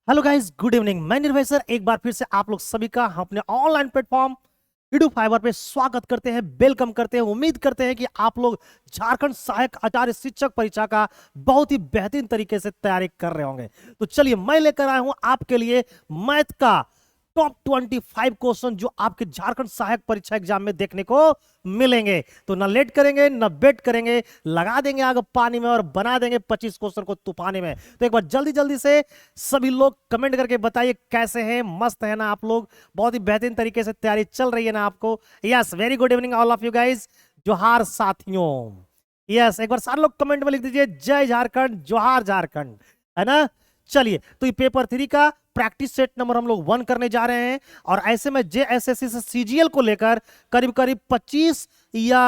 Hello guys, good evening. मैं निर्भय sir एक बार फिर से आप लोग सभी का हम अपने ऑनलाइन प्लेटफॉर्म ईडू फाइबर पे स्वागत करते हैं, वेलकम करते हैं। उम्मीद करते हैं कि आप लोग झारखंड सहायक आचार्य शिक्षक परीक्षा का बहुत ही बेहतरीन तरीके से तैयारी कर रहे होंगे। तो चलिए, मैं लेकर आया हूं आपके लिए मैथ का टॉप 25 क्वेश्चन जो आपके झारखंड सहायक परीक्षा एग्जाम में देखने को मिलेंगे। तो ना लेट करेंगे ना वेट करेंगे, लगा देंगे आग पानी में और बना देंगे 25 क्वेश्चन को तूफाने में। तो एक बार जल्दी जल्दी से सभी लोग कमेंट करके बताइए कैसे हैं, मस्त है ना आप लोग? बहुत ही बेहतरीन तरीके से तैयारी चल रही है ना आपको? Yes, very good evening all of you guys. जोहार साथियों। यस, एक बार सारे लोग कमेंट में लिख दीजिए जय झारखंड, जोहार झारखंड, है ना? चलिए, तो ये पेपर 3 का प्रैक्टिस सेट नंबर हम लोग 1 करने जा रहे हैं। और ऐसे में जेएसएससी से सीजीएल को लेकर करीब करीब 25 या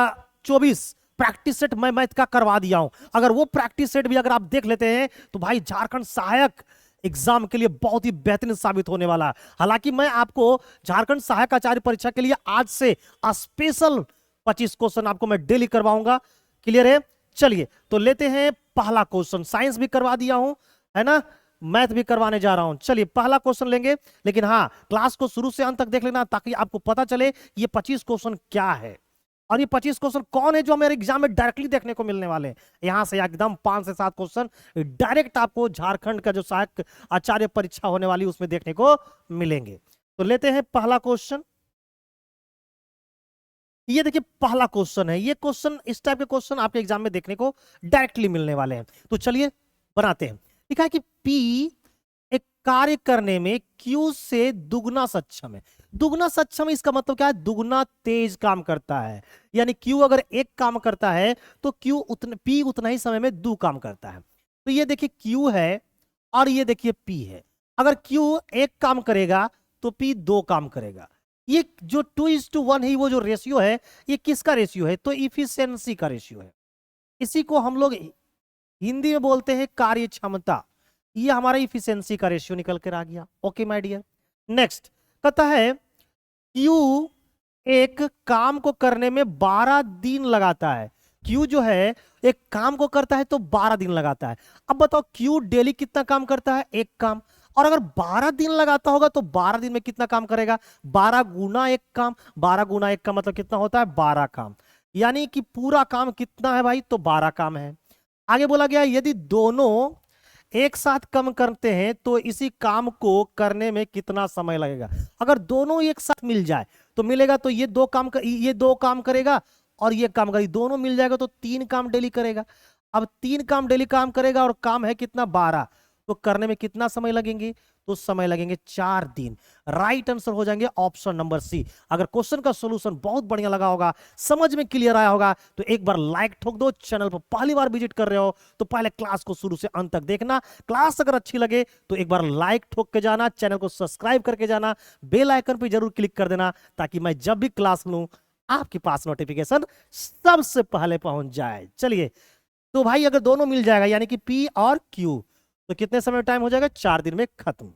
24 प्रैक्टिस सेट मैं मैथ का करवा दिया हूं। अगर वो प्रैक्टिस सेट भी अगर आप देख लेते हैं तो भाई झारखंड सहायक एग्जाम के लिए बहुत ही बेहतरीन साबित होने वाला है। हालांकि मैं आपको झारखंड सहायक आचार्य परीक्षा के लिए आज से स्पेशल 25 क्वेश्चन आपको मैं डेली करवाऊंगा। क्लियर है? चलिए, तो लेते हैं पहला क्वेश्चन। साइंस भी करवा दिया हूं, है ना? मैथ भी करवाने जा रहा हूं। चलिए, पहला क्वेश्चन लेंगे, लेकिन हाँ, क्लास को शुरू से अंत तक देख लेना ताकि आपको पता चले ये 25 क्वेश्चन क्या है और ये 25 क्वेश्चन कौन है जो हमारे एग्जाम में डायरेक्टली देखने को मिलने वाले हैं। यहां से एकदम 5 से 7 क्वेश्चन डायरेक्ट आपको झारखंड का जो सहायक आचार्य परीक्षा होने वाली उसमें देखने को मिलेंगे। तो लेते हैं पहला क्वेश्चन। ये देखिए, पहला क्वेश्चन है। ये क्वेश्चन, इस टाइप के क्वेश्चन आपके एग्जाम में देखने को डायरेक्टली मिलने वाले हैं। तो चलिए बनाते हैं। लिखा है कि P एक कार्य करने में Q से दुगना सक्षम है। दुगना सक्षम, इसका मतलब क्या है? दुगना तेज काम करता है। यानी Q अगर एक काम करता है तो P उतना ही समय में दो काम करता है। तो ये देखिए Q है और ये देखिए P है। अगर Q एक काम करेगा तो P दो काम करेगा। ये जो 2:1 है, वो जो रेशियो है, ये किसका रेशियो है? तो इफिशियंसी का रेशियो है। इसी को हम लोग हिंदी में बोलते हैं कार्य क्षमता। ये हमारा इफिशियंसी का रेशियो निकल कर आ गया। ओके माय डियर, नेक्स्ट कहता है क्यू एक काम को करने में 12 दिन लगाता है। क्यू जो है एक काम को करता है तो 12 दिन लगाता है। अब बताओ क्यू डेली कितना काम करता है? एक काम। और अगर 12 दिन लगाता होगा तो 12 दिन में कितना काम करेगा? 12 गुना एक काम। 12 गुना एक का मतलब कितना होता है? 12 काम। यानी कि पूरा काम कितना है भाई? तो 12 काम है। आगे बोला गया यदि दोनों एक साथ कम करते हैं तो इसी काम को करने में कितना समय लगेगा? अगर दोनों एक साथ मिल जाए तो मिलेगा, तो ये दो काम करेगा और ये काम करेगा, दोनों मिल जाएगा तो 3 काम डेली करेगा। अब 3 काम डेली काम करेगा और काम है कितना? 12। तो करने में कितना समय लगेंगे? तो समय लगेंगे 4 दिन। राइट आंसर हो जाएंगे ऑप्शन नंबर सी। अगर क्वेश्चन का सॉल्यूशन बहुत बढ़िया लगा होगा, समझ में क्लियर आया होगा, तो एक बार लाइक ठोक दो। चैनल पर पहली बार विजिट कर रहे हो तो पहले क्लास को शुरू से अंत तक देखना। क्लास अगर अच्छी लगे तो एक बार लाइक ठोक के जाना, चैनल को सब्सक्राइब करके जाना, बेल आइकन पर जरूर क्लिक कर देना ताकि मैं जब भी क्लास लूं आपके पास नोटिफिकेशन सबसे पहले पहुंच जाए। चलिए, तो भाई अगर दोनों मिल जाएगा यानी कि P और Q, तो कितने समय टाइम हो जाएगा? 4 दिन में खत्म।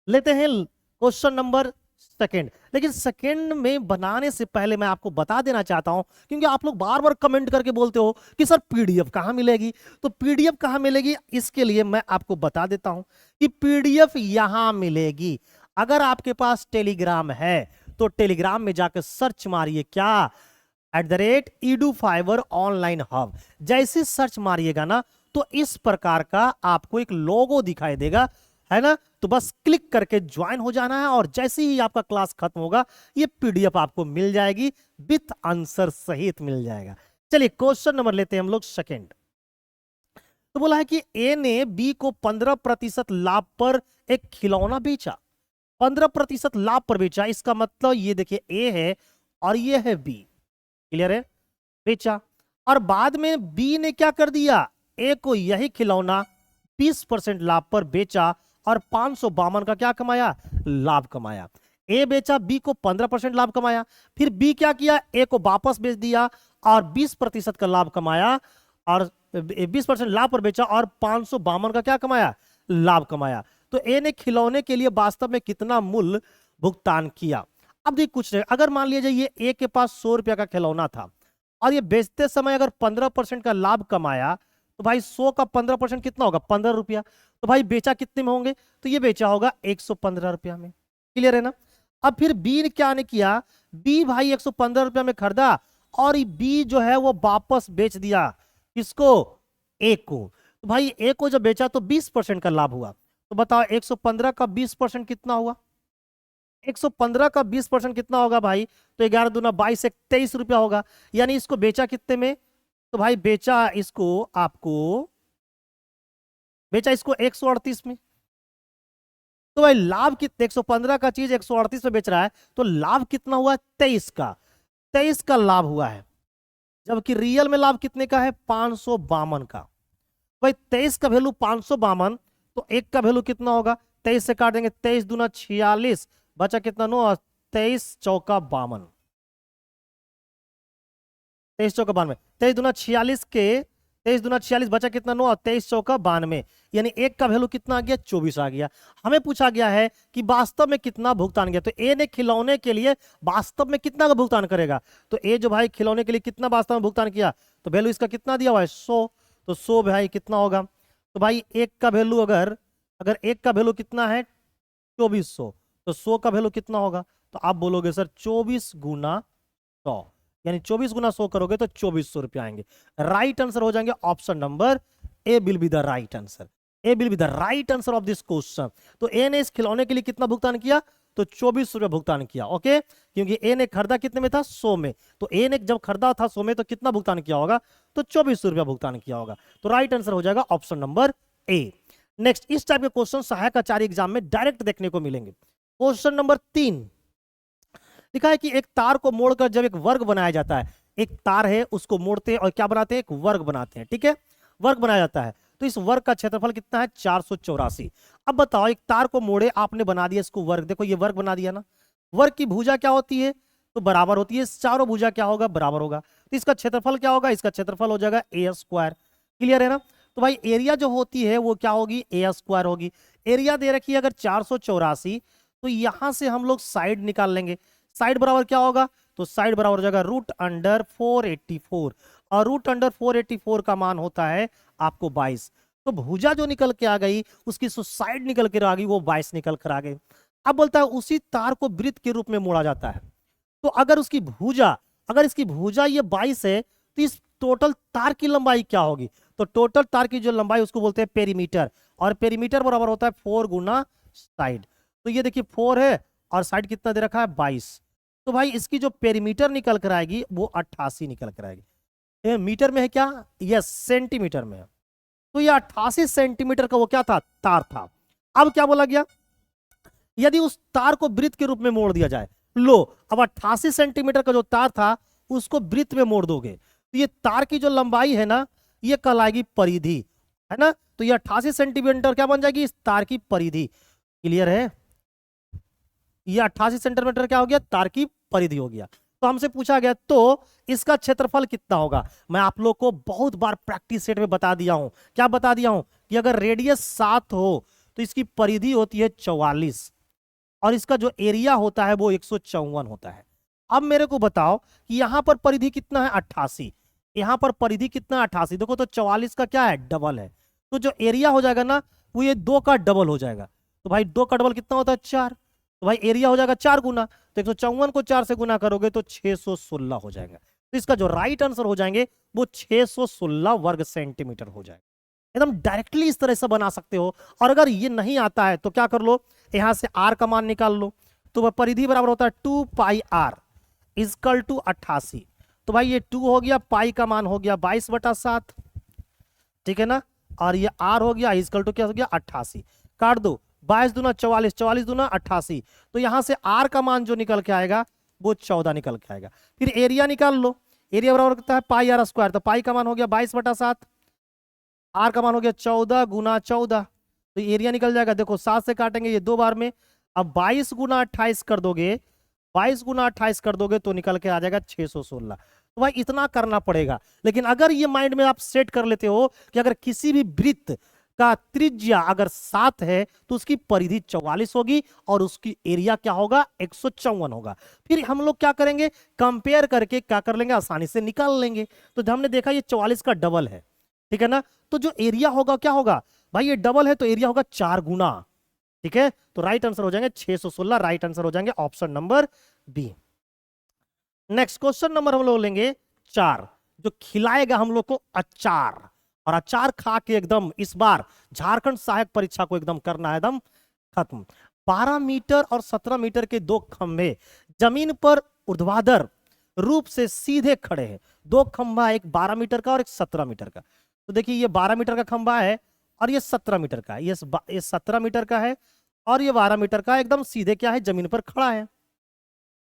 लेते हैं क्वेश्चन नंबर सेकंड। लेकिन सेकंड में बनाने से पहले मैं आपको बता देना चाहता हूं, क्योंकि आप लोग बार बार कमेंट करके बोलते हो कि सर पीडीएफ कहां मिलेगी। तो पीडीएफ कहां मिलेगी, इसके लिए मैं आपको बता देता हूं कि पीडीएफ यहां मिलेगी। अगर आपके पास टेलीग्राम है तो टेलीग्राम में जाकर सर्च मारिए क्या? @edu fiber online hub. जैसे सर्च मारिएगा ना तो इस प्रकार का आपको एक लोगो दिखाई देगा, है ना? तो बस क्लिक करके ज्वाइन हो जाना है और जैसे ही आपका क्लास खत्म होगा ये पीडीएफ आपको मिल जाएगी, विथ आंसर सहित मिल जाएगा। चलिए, क्वेश्चन नंबर लेते हैं हम लोग सेकंड। तो बोला है कि ए ने बी को 15% लाभ पर एक खिलौना बेचा। 15% लाभ पर बेचा, इसका मतलब ये देखिए ए है और ये है बी। क्लियर है? बेचा और बाद में बी ने क्या कर दिया? ए को यही खिलौना 20% लाभ पर बेचा और 552 का क्या कमाया? लाभ कमाया। ए बेचा, बी को 15% लाभ कमाया। फिर बी क्या किया? ए को वापस बेच दिया और 20% का लाभ कमाया और 20% लाभ पर बेचा और 552 का क्या कमाया? लाभ कमाया। तो ए ने खिलौने के लिए वास्तव में कितना मूल्य भुगतान किया? अब देखिए कुछ नहीं, अगर मान लीजिए ये ए के पास 100 रुपया का खिलौना था और ये बेचते समय अगर 15% का लाभ कमाया तो भाई 100 का 15% कितना होगा, 15 रुपया। तो भाई बेचा कितने में होंगे, तो ये बेचा होगा 115 रुपया में। क्लियर है ना। अब फिर बी ने क्या ने किया, बी भाई 115 रुपया में खरीदा और बी जो है वो वापस बेच दिया किसको, ए को। तो भाई ए को जब बेचा तो 20% का लाभ हुआ। तो बताओ 115 का 20% कितना हुआ, 115 का 20% कितना होगा भाई, तो 11 दूना 22, 23 रुपया होगा। यानी इसको बेचा कितने में, तो भाई बेचा इसको आपको, बेचा इसको 138 में। तो भाई लाभ कितने, 115 का चीज 138 में बेच रहा है, तो लाभ कितना हुआ, 23 का, 23 का लाभ हुआ है। जबकि रियल में लाभ कितने का है, 552 का। भाई 23 का वैल्यू 552, तो एक का वैल्यू कितना होगा, 23 से काट देंगे, 23 दूना 46, बचा कितना 9, 23 चौका 52, 23 चौका 92, 23 दूना 46 के, 23 दूना 46 बचा कितना 9, 23 चौका 92, यानी एक का वैल्यू कितना आ गया, 24 आ गया। हमें पूछा गया है कि वास्तव में कितना भुगतान किया, तो ए ने खिलौने के लिए वास्तव में कितना का भुगतान करेगा, तो ए जो भाई खिलौने के लिए कितना वास्तव में भुगतान किया, तो वैल्यू इसका कितना दिया हुआ है 100, तो 100 भाई कितना होगा, तो भाई एक का वैल्यू अगर अगर एक का वैल्यू कितना है 2400, तो 100 का वैल्यू कितना होगा, तो आप बोलोगे सर 24 गुना 100, यानी 24 गुना 100 करोगे तो 2400 रुपए आएंगे। राइट आंसर हो जाएंगे option number A will be the right answer, A will be the right answer of this question. तो ए ने इस खिलौने के लिए कितना भुगतान किया, तो 24 रुपए भुगतान किया। ओके, क्योंकि ए ने खरीदा कितने में था, 100 में, तो ए ने जब खरीदा था 100 में तो कितना भुगतान किया होगा, तो 24 रुपया भुगतान किया होगा। तो राइट आंसर हो जाएगा ऑप्शन नंबर ए। नेक्स्ट, इस टाइप के क्वेश्चन सहायक आचार्य एग्जाम में डायरेक्ट देखने को मिलेंगे। क्वेश्चन नंबर 3 लिखा है कि एक तार को मोड़कर जब एक वर्ग बनाया जाता है, एक तार है उसको मोड़ते हैं और क्या बनाते हैं, एक वर्ग बनाते हैं। ठीक है, वर्ग बनाया जाता है, तो इस वर्ग का क्षेत्रफल कितना है, 484। अब बताओ एक तार को मोड़े आपने बना दिया इसको वर्ग, देखो ये वर्ग बना दिया ना, वर्ग की भुजा क्या होती है, तो बराबर होती है, चारों भुजा क्या होगा, बराबर होगा, तो इसका क्षेत्रफल क्या होगा, इसका क्षेत्रफल हो जाएगा ए स्क्वायर। क्लियर है ना। तो भाई एरिया जो होती है वो क्या होगी, ए स्क्वायर होगी। एरिया दे रखी है अगर 484, तो यहां से हम लोग साइड निकाल लेंगे, साइड बराबर क्या होगा, तो साइड बराबर हो जाएगा रूट अंडर 484, और रूट अंडर 484 का मान होता है आपको 22। तो भुजा जो निकल के आ गई उसकी साइड निकल के आ गई वो 22 निकल कर आ गई। अब बोलता है उसी तार को वृत्त के रूप में मोड़ा जाता है, तो अगर उसकी भुजा, अगर इसकी भुजा ये 22 है, तो इस टोटल तार की लंबाई क्या होगी, तो टोटल तार की जो लंबाई उसको बोलते हैं पेरीमीटर, और पेरीमीटर बराबर होता है 4 गुना साइड। तो ये देखिए 4 है और साइड कितना दे रखा है 22, तो भाई इसकी जो पेरीमीटर निकल कर आएगी वो 88 निकल कर आएगी। ये मीटर में है क्या, यस सेंटीमीटर में है, तो ये 88 सेंटीमीटर का वो क्या था, तार था। अब क्या बोला गया, यदि उस तार को वृत्त के रूप में मोड़ दिया जाए, लो अब 88 सेंटीमीटर का जो तार था उसको वृत्त में मोड़ दोगे, तो ये तार की जो लंबाई है ना ये कहलाएगी परिधि, है ना, तो ये 88 सेंटीमीटर क्या बन जाएगी, इस तार की परिधि। क्लियर है, ये 88 सेंटीमीटर क्या हो गया, तार की परिधि हो गया। तो हमसे पूछा गया तो इसका क्षेत्रफल कितना होगा। मैं आप लोग को बहुत बार प्रैक्टिस सेट में बता दिया हूं, क्या बता दिया हूं, कि अगर रेडियस 7 हो तो इसकी परिधि होती है 44, और इसका जो एरिया होता है वो 154 होता है। अब मेरे को बताओ कि यहां पर परिधि कितना है 88, यहां पर परिधि कितना है 88, देखो तो 44 का क्या है, डबल है, तो जो एरिया हो जाएगा ना वो ये 2 का डबल हो जाएगा। तो भाई 2 का डबल कितना होता है 4, तो भाई एरिया हो जाएगा 4 गुना, तो 154 को 4 से गुना करोगे तो 616 हो जाएगा। तो इसका जो राइट आंसर हो जाएंगे वो 616 वर्ग सेंटीमीटर हो जाएगा। एकदम डायरेक्टली इस तरह से बना सकते हो। और अगर ये नहीं आता है तो क्या कर लो, यहां से आर का मान निकाल लो, तो वह परिधि बराबर होता है 2 पाई आर इजकल टू 88। तो भाई ये 2 हो गया, पाई का मान हो गया 22/7, ठीक है ना, और ये आर हो गया इजकल टू क्या हो गया 88, काट दो 22 दूना 44, 44 दूना 88, तो यहां से आर का मान जो निकल के आएगा वो 14 निकल के आएगा। फिर एरिया निकाल लो, एरिया बराबर कितना है पाई आर स्क्वायर, तो पाई का मान हो गया 22/7, आर का मान हो गया 14 गुना 14, तो एरिया निकल जाएगा, देखो 7 से काटेंगे ये 2 बार में, अब 22 गुना 28 कर दोगे, 22 गुना 28 कर दोगे तो निकल के आ जाएगा 616। तो भाई इतना करना पड़ेगा, लेकिन अगर ये माइंड में आप सेट कर लेते हो कि अगर किसी भी वृत्त का त्रिज्या अगर 7 है तो उसकी परिधि 44 होगी और उसकी एरिया क्या होगा 154 होगा, फिर हम लोग क्या करेंगे कंपेयर करके क्या कर लेंगे आसानी से निकाल लेंगे। तो हमने देखा ये 44 का डबल है, ठीक है ना। तो जो एरिया होगा क्या होगा भाई, ये डबल है तो एरिया होगा 4 गुना। ठीक है, तो राइट आंसर हो जाएंगे 616, राइट आंसर हो जाएंगे option number B. Next question number हम लोग लेंगे 4, जो खिलाएगा हम लोग को अचार, और अचार खा के एकदम इस बार झारखंड सहायक परीक्षा को एकदम करना है एकदम खत्म। 12 मीटर और 17 मीटर के दो खंभे जमीन पर ऊर्ध्वाधर रूप से सीधे खड़े हैं। दो खंभा, एक 12 मीटर का और एक 17 मीटर का। तो देखिए ये 12 मीटर का खंभा है और ये 17 मीटर का है। ये 17 मीटर का है और ये 12 मीटर का, एकदम सीधे क्या है, जमीन पर खड़ा है।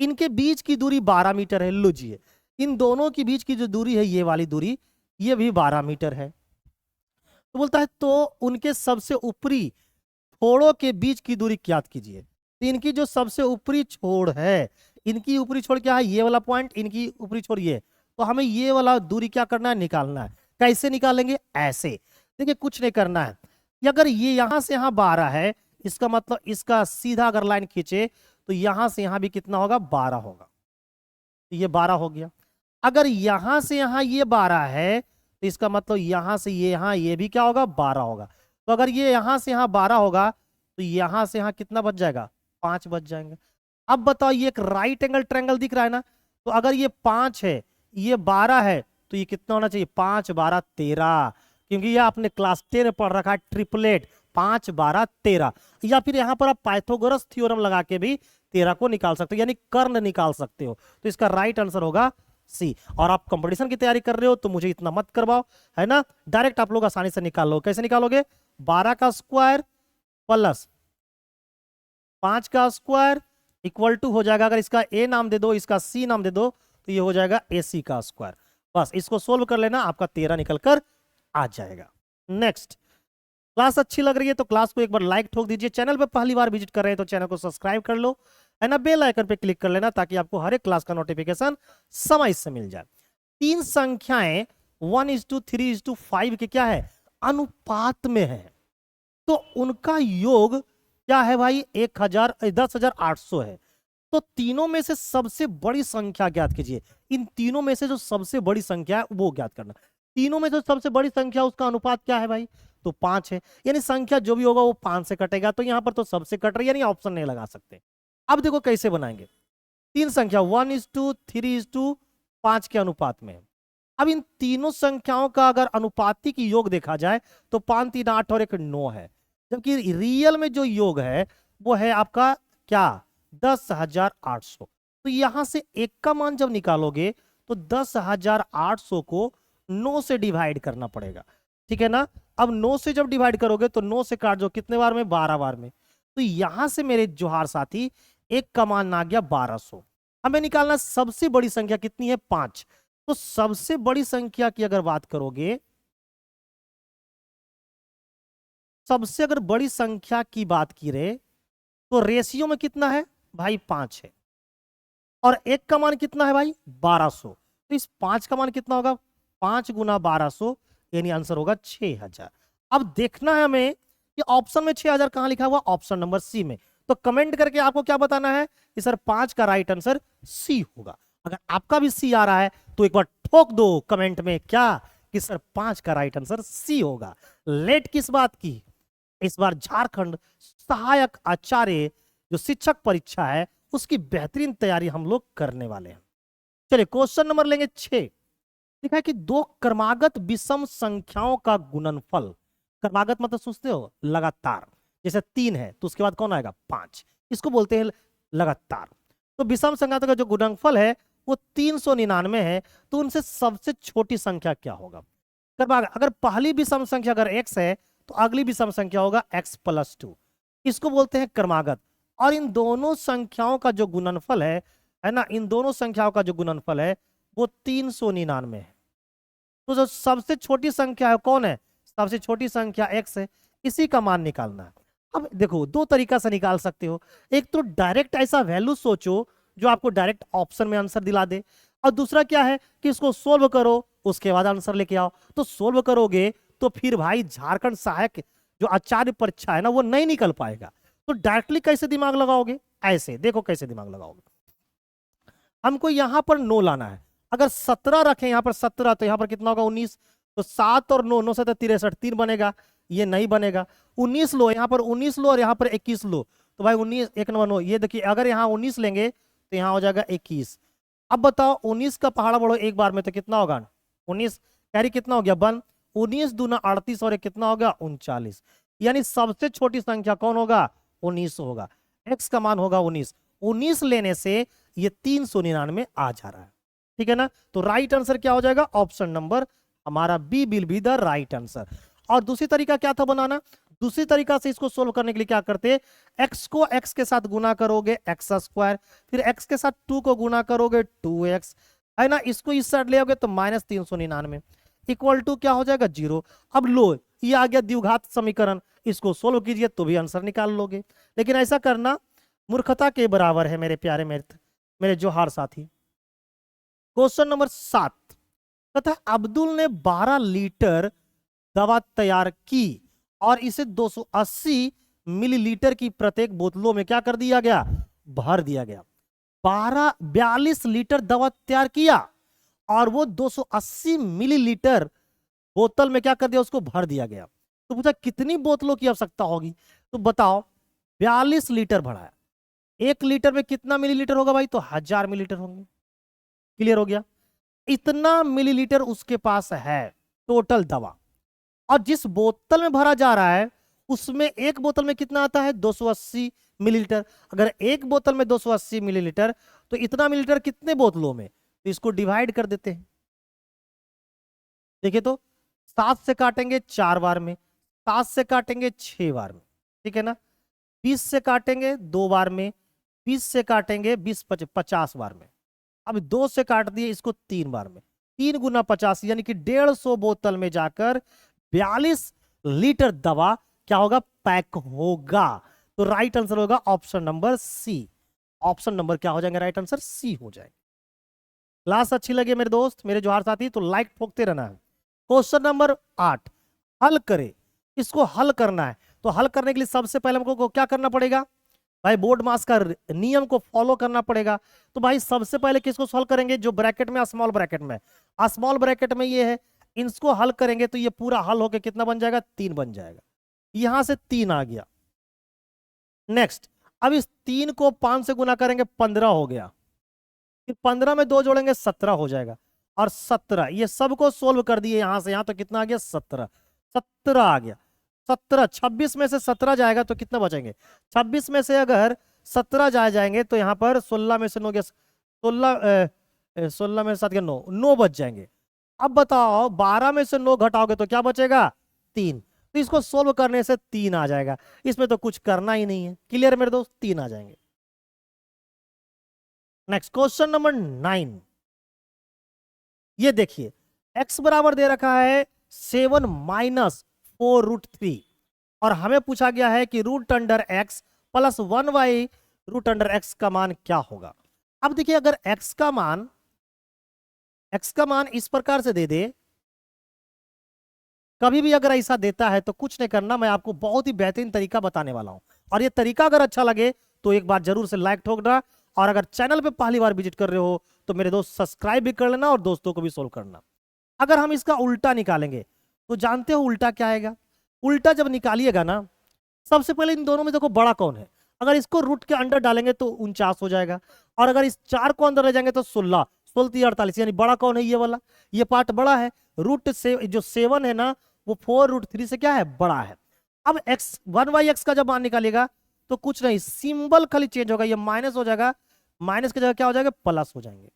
इनके बीच की दूरी 12 मीटर है। लीजिए इन दोनों के बीच की जो दूरी है, ये वाली दूरी, ये भी 12 मीटर है। तो बोलता है तो उनके सबसे ऊपरी छोरों के बीच की दूरी ज्ञात कीजिए। तो इनकी जो सबसे ऊपरी छोर है, इनकी ऊपरी छोर क्या है, ये वाला पॉइंट, इनकी ऊपरी छोर ये। तो हमें ये वाला दूरी क्या करना है, निकालना है। कैसे निकालेंगे, ऐसे देखिए, कुछ नहीं करना है। अगर ये यहां से यहां 12 है, इसका मतलब इसका सीधा अगर लाइन खींचे तो यहां से यहां भी कितना होगा, 12 होगा। तो ये 12 हो गया। अगर यहां से यहां ये 12 है तो इसका मतलब यहां से ये यहां ये भी क्या होगा, 12 होगा। तो अगर ये यहां से यहां 12 होगा तो यहां से यहां कितना बच जाएगा, 5 बच जाएंगे। अब बताओ ये एक राइट एंगल ट्रायंगल दिख रहा है ना, तो अगर ये 5 है, ये 12 है, तो ये कितना होना चाहिए, 5 12 13, क्योंकि ये आपने क्लास 10 में पढ़ रखा है ट्रिपलेट, 5 12 13। या फिर यहां पर आप पाइथागोरस थ्योरम लगा के भी 13 को निकाल सकते हो, यानी कर्ण निकाल सकते हो। तो इसका राइट आंसर होगा सी। और आप कंपटीशन की तैयारी कर रहे हो तो मुझे इतना मत करवाओ, है ना, डायरेक्ट आप लोग आसानी से निकाल लो। कैसे निकालोगे, 12 का स्क्वायर प्लस 5 का स्क्वायर इक्वल टू हो जाएगा, अगर इसका ए नाम दे दो, इसका सी नाम दे दो, तो ये हो जाएगा ए सी का स्क्वायर। बस इसको सोल्व कर लेना, आपका 13 निकल कर आ जाएगा। नेक्स्ट, क्लास अच्छी लग रही है तो क्लास को एक बार लाइक ठोक दीजिए। चैनल पे पहली बार विजिट कर रहे हैं तो चैनल को सब्सक्राइब कर लो, है ना, बेल आइकन पे क्लिक कर लेना ताकि आपको हर एक क्लास का नोटिफिकेशन समय से मिल जाए। 3 संख्याएं 1:3:5 के क्या है, अनुपात में है, तो उनका योग क्या है भाई, 10,800 है। तो तीनों में से सबसे बड़ी संख्या ज्ञात कीजिए। इन तीनों में से जो सबसे बड़ी संख्या है वो ज्ञात करना। तीनों में जो सबसे बड़ी संख्या उसका अनुपात क्या है भाई, तो 5 है। यानी संख्या जो भी होगा वो 5 से कटेगा, तो यहां पर तो सबसे कट रही है, यानी ऑप्शन नहीं लगा सकते। अब देखो कैसे बनाएंगे, 3 संख्या 1:3:5 के अनुपात में। अब इन तीनों संख्याओं का अगर अनुपातिक योग देखा जाए तो 5 3 8 और 1 9 है, जबकि रियल में जो योग है वो है आपका क्या, 10,800। तो यहां से एक का मान जब निकालोगे तो 10,800 को 9 से डिवाइड करना पड़ेगा, ठीक है ना। अब 9 से जब डिवाइड करोगे तो 9 से काट दो, कितने बार में, 12 बार में। तो यहां से मेरे जोहार साथी एक का मान आ गया 1200। हमें निकालना सबसे बड़ी संख्या कितनी है, 5। तो सबसे बड़ी संख्या की अगर बात करोगे, सबसे अगर बड़ी संख्या की बात की रहे तो रेशियो में कितना है भाई, 5 है, और एक का मान कितना है भाई, 1200। तो इस 5 का मान कितना होगा, 5 गुना 1200, यानी आंसर होगा 6000। अब देखना है हमें कि ऑप्शन में 6000 कहां लिखा हुआ, ऑप्शन नंबर सी में। तो कमेंट करके आपको क्या बताना है कि सर 5 का राइट आंसर सी होगा। अगर आपका भी सी आ रहा है तो एक बार ठोक दो कमेंट में क्या, कि सर 5 का राइट आंसर सी होगा। लेट किस बात की, इस बार झारखंड सहायक आचार्य जो शिक्षक परीक्षा है उसकी बेहतरीन तैयारी हम लोग करने वाले हैं। चलिए क्वेश्चन नंबर लेंगे 6। लिखा है कि दो क्रमागत विषम संख्याओं का गुणनफल, क्रमागत मतलब सोचते हो लगातार, जैसे 3 है तो उसके बाद कौन आएगा, 5, इसको बोलते हैं लगातार। तो विषम संख्या का जो गुणनफल है वो 399 है, तो उनसे सबसे छोटी संख्या क्या होगा। अगर पहली विषम संख्या अगर x है तो अगली विषम संख्या होगा x+2, इसको बोलते हैं क्रमागत। और इन दोनों संख्याओं का जो गुणनफल है ना, इन दोनों संख्याओं का जो गुणनफल है वो 399 है। तो जो सबसे छोटी संख्या है कौन है, सबसे छोटी संख्या x है, इसी का मान निकालना है। अब देखो दो तरीका से निकाल सकते हो, एक तो डायरेक्ट ऐसा वैल्यू सोचो जो आपको डायरेक्ट ऑप्शन में आंसर दिला दे, और दूसरा क्या है कि इसको सोल्व करो उसके बाद आंसर लेके आओ। तो सोल्व करोगे तो फिर भाई झारखंड सहायक जो आचार्य परीक्षा है ना वो नहीं निकल पाएगा। तो डायरेक्टली कैसे दिमाग लगाओगे, ऐसे देखो कैसे दिमाग लगाओगे। हमको यहां पर 9 लाना है, अगर 17 रखें यहां पर 17 तो यहां पर कितना होगा, 19। तो 7 और 9, 9 से 63, 3 बनेगा, ये नहीं बनेगा। 19 लो, यहाँ पर 19 लो और यहाँ पर 21 लो, तो भाई 19 1 नंबर 9, ये देखिए अगर यहाँ 19 लेंगे तो यहाँ हो जाएगा 21। अब बताओ 19 का पहाड़ा बढ़ो एक बार में तो कितना होगा? 19 कैरी कितना हो गया? 1। 19 दूना 38 और एक कितना होगा? 39। यानी सबसे छोटी संख्या कौन होगा? 19 होगा। एक्स का मान होगा 19। 19 लेने से ये 399 आ जा रहा है, ठीक है ना। तो राइट आंसर क्या हो जाएगा? ऑप्शन नंबर हमारा B will be the right answer. और दूसरी तरीका क्या था बनाना? दूसरी तरीका से इसको सोल्व करने के लिए क्या करते? एक्स को एक्स के साथ गुना करोगे एक्स स्क्वायर, फिर एक्स के साथ 2 को गुना करोगे 2x, है ना। इसको इस साइड ले आओगे तो -399 इक्वल टू क्या हो जाएगा? 0। अब लो ये आ गया द्विघात समीकरण, इसको सोल्व कीजिए तो भी आंसर निकाल लोगे, लेकिन ऐसा करना मूर्खता के बराबर है मेरे प्यारे मेरे जोहार साथी। क्वेश्चन नंबर 7 कहता है अब्दुल ने 12 लीटर दवा तैयार की और इसे 280 मिलीलीटर की प्रत्येक बोतलों में क्या कर दिया गया? भर दिया गया। 42 लीटर दवा तैयार किया और वो 280 मिलीलीटर बोतल में क्या कर दिया? उसको भर दिया गया। तो पूछा कितनी बोतलों की आवश्यकता होगी? तो बताओ 42 लीटर भरा है, 1 लीटर में कितना मिलीलीटर होगा भाई? तो 1000 मिलीलीटर होंगे। क्लियर हो गया? इतना मिलीलीटर उसके पास है टोटल दवा, और जिस बोतल में भरा जा रहा है उसमें एक बोतल में कितना आता है? 280 मिलीलीटर। अगर एक बोतल में 280 मिलीलीटर तो इतना मिलीलीटर कितने बोतलों में? तो इसको डिवाइड कर देते हैं। देखिए तो 7 से काटेंगे 4 बार में, 7 से काटेंगे 6 बार में, ठीक है ना। 20 से काटेंगे 2 बार में, 20 से काटेंगे 50 बार में। अब 2 से काट दिए इसको 3 बार में, 3 गुना 50 यानी कि 150 बोतल में जाकर 42 लीटर दवा क्या होगा? पैक होगा। तो राइट आंसर होगा option number C. Option number क्या हो जाएंगे? राइट आंसर सी हो जाएगा। क्लास अच्छी लगे मेरे दोस्त, मेरे जोहार साथी, तो लाइक ठोकते रहना है। क्वेश्चन नंबर 8 हल करे, इसको हल करना है। तो हल करने के लिए सबसे पहले हमको क्या करना पड़ेगा भाई? बोर्ड मास का नियम को फॉलो करना पड़ेगा। तो भाई सबसे पहले किसको सॉल्व करेंगे? जो ब्रैकेट में, स्मॉल ब्रैकेट में, स्मॉल ब्रैकेट में ये है, इसको हल करेंगे तो ये पूरा हल होके कितना बन जाएगा? 3 बन जाएगा। यहां से 3 आ गया। नेक्स्ट, अब इस 3 को 5 से गुना करेंगे 15 हो गया, फिर 15 में 2 जोड़ेंगे 17 हो जाएगा, और 17 ये सबको सोल्व कर दिए यहां से यहां तो कितना आ गया? 17। 17 आ गया। 17 26 में से 17 जाएगा तो कितना बचेंगे? 26 में से अगर 17 जाएंगे तो यहाँ पर 16 में से 9 गया, 16 में से 7 गया 9, 9 बच जाएंगे। अब बताओ 12 में से 9 घटाओगे तो क्या बचेगा? 3। तो इसको सोल्व करने से 3 आ जाएगा, इसमें तो कुछ करना ही नहीं है। क्लियर मेरे दोस्त? 3 आ जाएंगे। नेक्स्ट क्वेश्चन नंबर 9, ये देखिए x बराबर दे रखा है 7 माइनस 4√3 और हमें पूछा गया है कि root under x plus 1/√x का मान क्या होगा। अब देखिए अगर x का मान इस प्रकार से दे दे, कभी भी अगर ऐसा देता है तो कुछ नहीं करना, मैं आपको बहुत ही बेहतरीन तरीका बताने वाला हूं, और ये तरीका अगर अच्छा लगे तो एक बार जरूर से लाइक ठोकना, और अगर चैनल पे पहली बार विजिट कर रहे हो तो मेरे दोस्त सब्सक्राइब भी कर लेना और दोस्तों को भी सोल्व करना। अगर हम इसका उल्टा निकालेंगे तो जानते हो उल्टा क्या आएगा? उल्टा जब निकालिएगा ना, सबसे पहले इन दोनों में देखो बड़ा कौन है। अगर इसको रूट के अंदर डालेंगे तो 49 हो जाएगा, और अगर इस 4 को अंदर ले जाएंगे तो 16, 16 48, यानी बड़ा कौन है? ये वाला, ये पार्ट बड़ा है। रूट से जो 7 है ना वो 4√3 से क्या है? बड़ा है। अब x 1/x का जब मान निकालिएगा तो कुछ नहीं, सिंबल खाली चेंज होगा, ये माइनस हो जाएगा, माइनस की जगह क्या हो जाएगा? प्लस हो जाएंगे।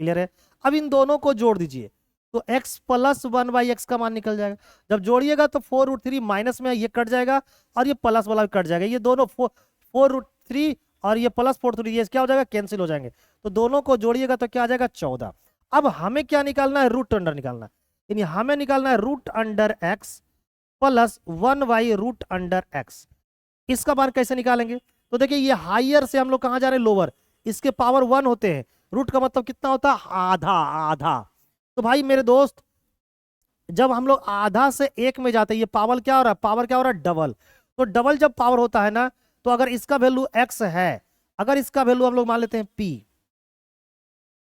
क्लियर है? अब इन दोनों को जोड़ दीजिए तो x प्लस 1/x का मान निकल जाएगा। जब जोड़िएगा तो 4√3 माइनस में ये कट जाएगा और ये प्लस वाला भी कट जाएगा, ये दोनों 4√3 और ये प्लस 4√3 ये क्या हो जाएगा? कैंसिल हो जाएंगे। तो दोनों को जोड़िएगा तो क्या आ जाएगा? 14। अब हमें क्या निकालना है? रूट अंडर निकालना है, यानी हमें निकालना है root under x plus 1/√x। इसका मान कैसे निकालेंगे? तो देखिए ये हायर से हम लोग कहां जा रहे हैं? लोअर, इसके पावर 1 होते हैं, रूट का मतलब कितना होता है? आधा। आधा। तो भाई मेरे दोस्त जब हम लोग आधा से 1 में जाते हैं, ये पावर क्या हो रहा है? पावर क्या हो रहा है? डबल। तो डबल जब पावर होता है ना, तो अगर इसका वैल्यू x है, अगर इसका वैल्यू हम लोग मान लेते हैं p,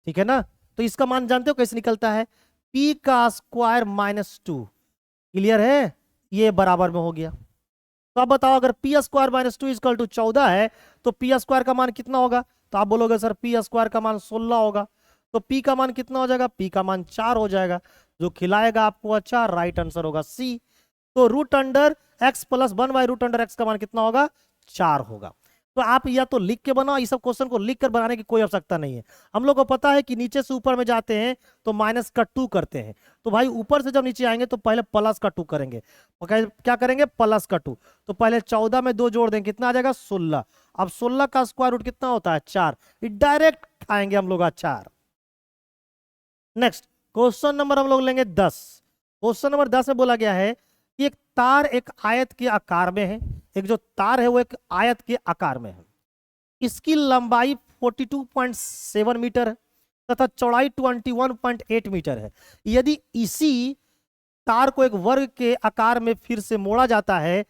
ठीक है ना, तो इसका मान जानते हो कैसे निकलता है? पी का स्क्वायर -2। क्लियर है, ये बराबर में हो गया। तो अब बताओ, अगर पी स्क्वायर -2 इक्वल टू 14 है तो पी स्क्वायर का मान कितना होगा? तो आप बोलोगे सर पी स्क्वायर का मान 16 होगा। तो पी का मान कितना हो जाएगा? पी का मान 4 हो जाएगा, जो खिलाएगा आपको अचार। राइट आंसर होगा सी। तो root under x plus 1/√x का मान कितना होगा? 4 होगा। तो आप या तो लिख के बनाओ, इस सब क्वेश्चन को लिख कर बनाने की कोई आवश्यकता नहीं है। हम लोग को पता है कि नीचे से ऊपर में जाते हैं तो माइनस का 2 करते हैं, तो भाई ऊपर से जब नीचे आएंगे तो पहले प्लस का 2 करेंगे। क्या करेंगे? प्लस का 2। तो पहले 14 में 2 जोड़ देंगे, कितना आ जाएगा? 16। अब 16 का स्क्वायर रूट कितना होता है? 4। डायरेक्ट खाएंगे हम लोग अचार। नेक्स्ट क्वेश्चन नंबर हम लोग लेंगे 10। क्वेश्चन नंबर 10 में बोला गया है कि एक तार एक आयत के आकार में है। एक जो तार है वो एक आयत के आकार में है। इसकी लंबाई 42.7 मीटर है तथा चौड़ाई 21.8 मीटर है। यदि इसी तार को एक वर्ग के आकार में फिर से मोड़ा जाता है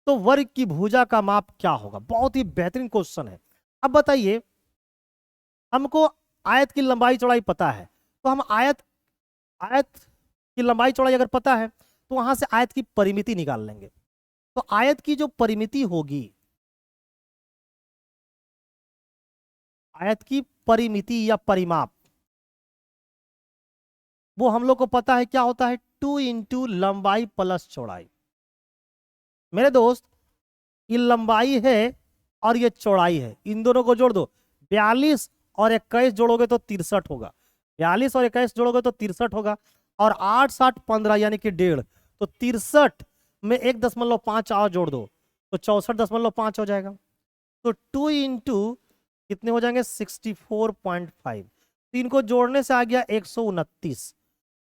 तो वर्ग की भुजा का माप क्या होगा? बहुत ही बेहतरीन क्वेश्चन है। अब बताइए, हमको आयत की लंबाई चौड़ाई पता है, तो हम आयत की लंबाई चौड़ाई अगर पता है तो वहां से आयत की परिमिति निकाल लेंगे। तो आयत की जो परिमिति होगी, आयत की परिमिति या परिमाप, वो हम लोग को पता है क्या होता है? 2 इंटू लंबाई प्लस चौड़ाई। मेरे दोस्त, ये लंबाई है और ये चौड़ाई है, इन दोनों को जोड़ दो। 42 और 21 जोड़ोगे तो 63 होगा। 42 और 21 जोड़ोगे तो 63 होगा। और 8 7 15 यानी कि 1.5, तो 63 में 1.5 और जोड़ दो तो 64.5 हो जाएगा। तो 2 इंटू कितने हो जाएंगे? 64.5। तो इनको जोड़ने से आ गया 129।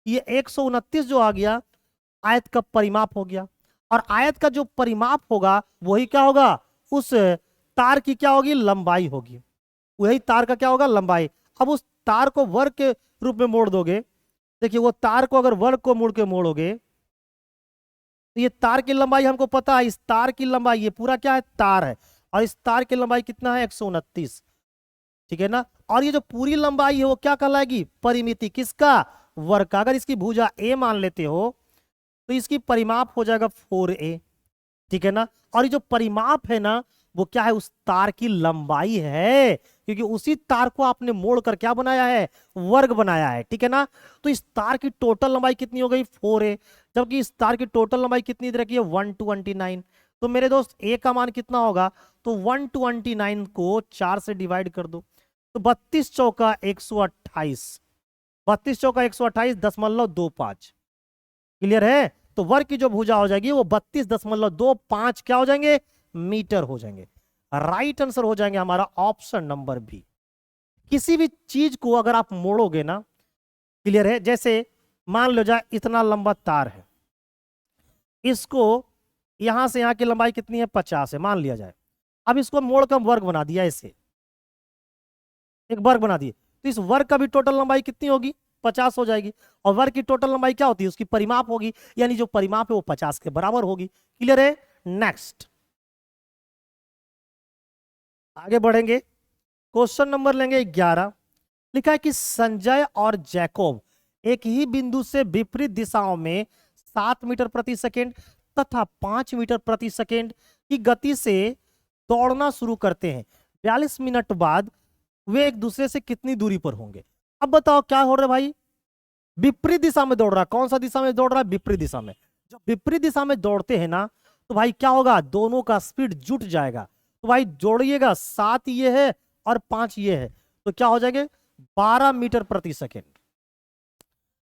ये 129 जो आ गया आयत का परिमाप हो गया। और आयत का जो परिमाप होगा वही क्या होगा? उस तार की क्या होगी? लंबाई होगी। वही तार का क्या होगा? लंबाई। अब उस तार को वर्ग के रूप में मोड़ दोगे। देखिए, वो तार को अगर वर्ग को मोड़ के मोड़ोगे तो ये तार की लंबाई हमको पता है। इस तार की लंबाई, ये पूरा क्या है? तार है। और इस तार की लंबाई कितना है? 129। ठीक है ना? और ये जो पूरी लंबाई है वो क्या कहलाएगी? परिमिति। किसका? वर्ग का। अगर इसकी भुजा a मान लेते हो तो इसकी परिमाप हो जाएगा 4a। ठीक है ना? और ये जो परिमाप है ना, वो क्या है? उस तार की लंबाई है, क्योंकि उसी तार को आपने मोड़ कर क्या बनाया है? वर्ग बनाया है। ठीक है ना? तो इस तार की टोटल लंबाई कितनी हो गई? 4a। जबकि इस तार की टोटल लंबाई कितनी दे रखी है? 129। तो मेरे दोस्त a का मान कितना होगा? तो 129 को 4 से डिवाइड कर दो तो 32 चौका 128। 32 चौका 128.25। क्लियर है? तो वर्ग की जो भुजा हो जाएगी वो 32.25 क्या हो जाएंगे? मीटर हो जाएंगे। राइट आंसर हो जाएंगे हमारा ऑप्शन नंबर बी। किसी भी चीज को अगर आप मोड़ोगे ना, क्लियर है, जैसे मान लो जाए इतना लंबा तार है, इसको यहां से यहां की लंबाई कितनी है? 50 है, मान लिया जाए। अब इसको मोड़ कर वर्ग बना दिया, ऐसे एक वर्ग बना दिए, तो इस वर्ग का भी टोटल लंबाई कितनी होगी? 50 हो जाएगी। और वर्ग की टोटल लंबाई क्या होती है? उसकी परिमाप होगी, यानी जो परिमाप है वो 50 के बराबर होगी। क्लियर है? नेक्स्ट आगे बढ़ेंगे। क्वेश्चन नंबर लेंगे 11। लिखा है कि संजय और जैकोब एक ही बिंदु से विपरीत दिशाओं में 7 मीटर प्रति सेकेंड तथा 5 मीटर प्रति सेकेंड की गति से दौड़ना शुरू करते हैं। 42 मिनट बाद वे एक दूसरे से कितनी दूरी पर होंगे? अब बताओ क्या हो रहा है भाई? विपरीत दिशा में दौड़ रहा है। कौन सा दिशा में दौड़ रहा है? विपरीत दिशा में। जब विपरीत दिशा में दौड़ते हैं ना, तो भाई क्या होगा? दोनों का स्पीड जुट जाएगा। तो भाई जोड़िएगा, 7 ये है और 5 ये है, तो क्या हो जाएंगे? 12 मीटर प्रति सेकेंड,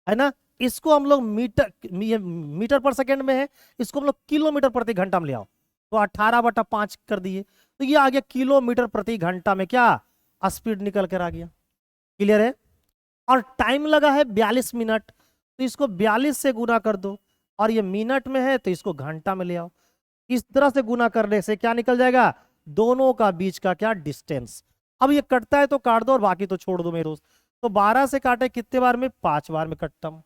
है ना? इसको हम लोग मीटर पर सेकेंड में है, इसको हम लोग किलोमीटर प्रति घंटा में ले आओ, तो 18/5 कर दिए, तो ये आ गया किलोमीटर प्रति घंटा में क्या स्पीड निकल कर आ गया। क्लियर है? और टाइम लगा है 42 मिनट, तो इसको 42 से गुना कर दो, और ये मिनट में है तो इसको घंटा में ले आओ। इस तरह से गुना करने से क्या निकल जाएगा? दोनों का बीच का क्या डिस्टेंस। अब ये कटता है तो काट दो और बाकी तो छोड़ दो मेरे दोस्त। तो 12 से काटे कितने बार में? 5 बार में कटता हूं।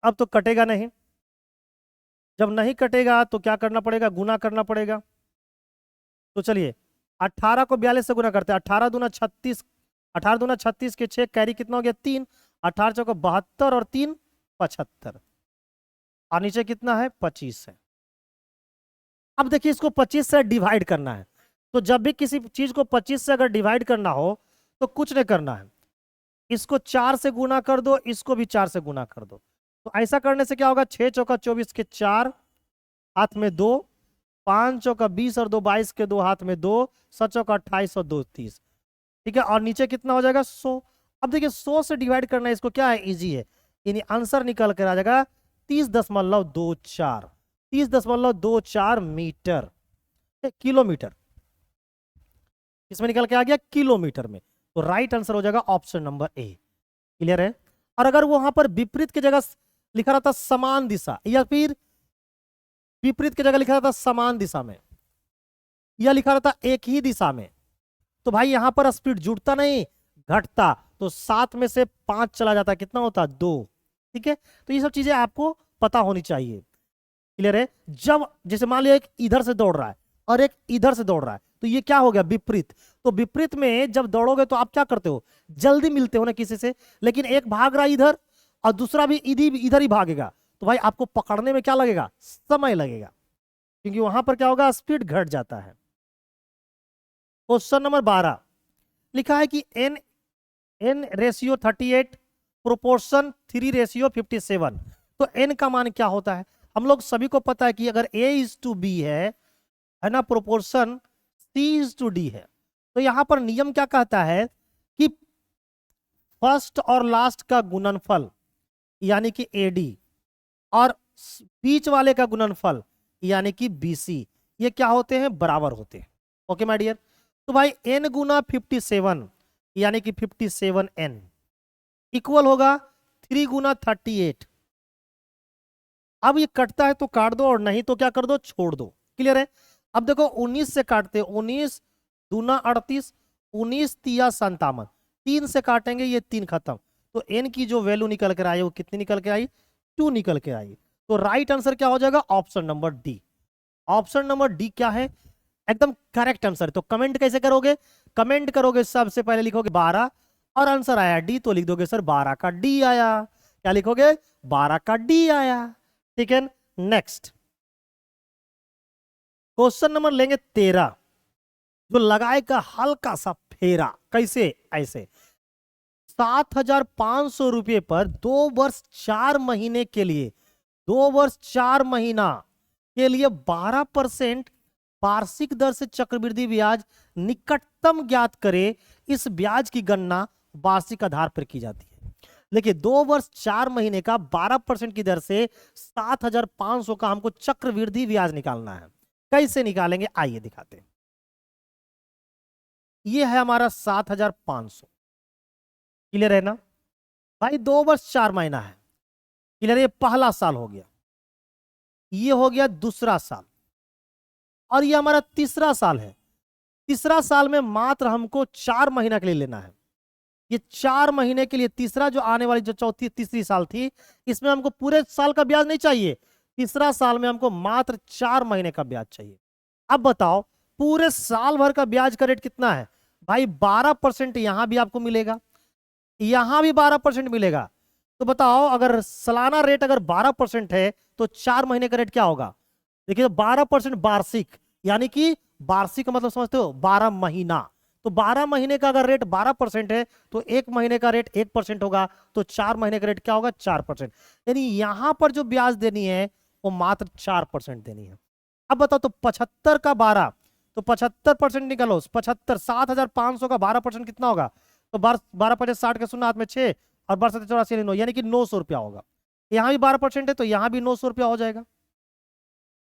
अब तो कटेगा नहीं। जब नहीं कटेगा तो क्या करना पड़ेगा? गुना करना पड़ेगा। तो चलिए 18 को 42 से गुना करते हैं। 18 दूना 36, 18 दूना 36 के 6 कैरी कितना हो गया? 3, 18 चौका 72 और 3 75, और नीचे कितना है 25 है। अब देखिए इसको 25 से डिवाइड करना है, तो जब भी किसी चीज को 25 से अगर डिवाइड करना हो तो कुछ नहीं करना है, इसको 4 से गुना कर दो, इसको भी 4 से गुना कर दो। तो ऐसा करने से क्या होगा, 6 चौका 24 के 4, हाथ में 2, 5 चौका 20 और 2 22 के 2, हाथ में 2, 7 चौका 28 और 2 30, ठीक है। और नीचे कितना हो जाएगा 100। अब देखिए 100 से डिवाइड करना है इसको, क्या है इजी है, यानी आंसर निकल कर आ जाएगा 30.24, 30.24 मीटर, किलोमीटर, इसमें निकल के आ गया किलोमीटर में। तो राइट आंसर हो जाएगा ऑप्शन नंबर ए। क्लियर है। और अगर वहां पर विपरीत की जगह लिखा रहता समान दिशा, या फिर विपरीत की जगह लिखा रहता समान दिशा में, या लिखा रहता एक ही दिशा में, तो भाई यहां पर स्पीड जुड़ता नहीं घटता, तो 7 में से 5 चला जाता, कितना होता 2, ठीक है। तो ये सब चीजें आपको पता होनी चाहिए। क्लियर है। जब जैसे मान लिया एक इधर से दौड़ रहा है और एक इधर से दौड़ रहा है, तो ये क्या हो गया विपरीत। तो विपरीत में जब दौड़ोगे तो आप क्या करते हो, जल्दी मिलते हो ना किसी से, लेकिन एक भाग रहा है इधर और दूसरा भी इधर ही भागेगा, तो भाई आपको पकड़ने में क्या लगेगा, समय लगेगा, क्योंकि वहां पर क्या होगा स्पीड घट जाता है। क्वेश्चन नंबर 12 लिखा है कि n रेशियो 38 प्रोपोर्शन 3 रेशियो 57। तो n का मान क्या होता है, हम लोग सभी को पता है कि अगर a:b है ना, प्रोपोर्शन c:d है, तो यहां पर नियम क्या कहता है कि फर्स्ट और लास्ट का गुणनफल यानी कि AD और बीच वाले का गुणनफल यानी कि BC, ये क्या होते हैं, बराबर होते हैं। Okay my dear. तो भाई n गुना 57 यानी कि 57n इक्वल होगा 3 गुना 38। अब ये कटता है तो काट दो, और नहीं तो क्या कर दो, छोड़ दो। क्लियर है। अब देखो 19 से काटते हैं, 19 दूना 38, 19 तिया 57, 3 से काटेंगे ये 3 खत्म, तो n की जो वैल्यू निकल कर आई वो कितनी निकल के आई, 2 निकल के आई। तो राइट आंसर क्या हो जाएगा, option number D. Option number D क्या है, एकदम करेक्ट आंसर। तो कमेंट कैसे करोगे, कमेंट करोगे सबसे पहले लिखोगे 12 और आंसर आया डी, तो लिख दोगे सर 12 का डी आया। क्या लिखोगे, 12 का डी आया। ठीक है। नेक्स्ट क्वेश्चन नंबर लेंगे 13, जो लगाएगा हल्का सा फेरा। कैसे, ऐसे 7,500 रुपये पर 2 वर्ष 4 महीने के लिए, 2 वर्ष 4 महीना के लिए 12% वार्षिक दर से चक्रवृद्धि ब्याज निकटतम ज्ञात करे। इस ब्याज की गणना वार्षिक आधार पर की जाती है। देखिए 2 वर्ष 4 महीने का 12% की दर से 7,500 का हमको चक्रवृद्धि ब्याज निकालना है। कैसे निकालेंगे, आइए दिखाते हैं। ये है हमारा 7,500। क्लियर है ना भाई, 2 वर्ष 4 महीना है। क्लियर, ये पहला साल हो गया, ये हो गया दूसरा साल, और ये हमारा तीसरा साल है। तीसरा साल में मात्र हमको 4 महीना के लिए लेना है। ये 4 महीने के लिए, तीसरा जो आने वाली जो चौथी तीसरी साल थी, इसमें हमको पूरे साल का ब्याज नहीं चाहिए। तीसरा साल में हमको मात्र 4 महीने का ब्याज चाहिए। अब बताओ पूरे साल भर का ब्याज का रेट कितना है भाई, 12% यहां भी आपको मिलेगा, यहां भी 12% मिलेगा। तो बताओ अगर सालाना रेट अगर 12% है तो 4 महीने का रेट क्या होगा। देखिए 12% वार्षिक, यानी कि वार्षिक का मतलब समझते हो 12 महीना। तो 12 महीने का अगर रेट 12% है तो 1 महीने का रेट 1% होगा, तो 4 महीने का रेट क्या होगा 4%। यानी यहां पर जो ब्याज देनी है वो मात्र 4% देनी है। अब बताओ तो 75 का 12, तो 75% निकालो, 75 7,500 का 12% कितना होगा, तो 12 × 60 के 0 हाथ में 6 और 12 × 9 यानी कि 900 रुपया होगा। यहां भी 12% है तो यहां भी 900 रुपया हो जाएगा,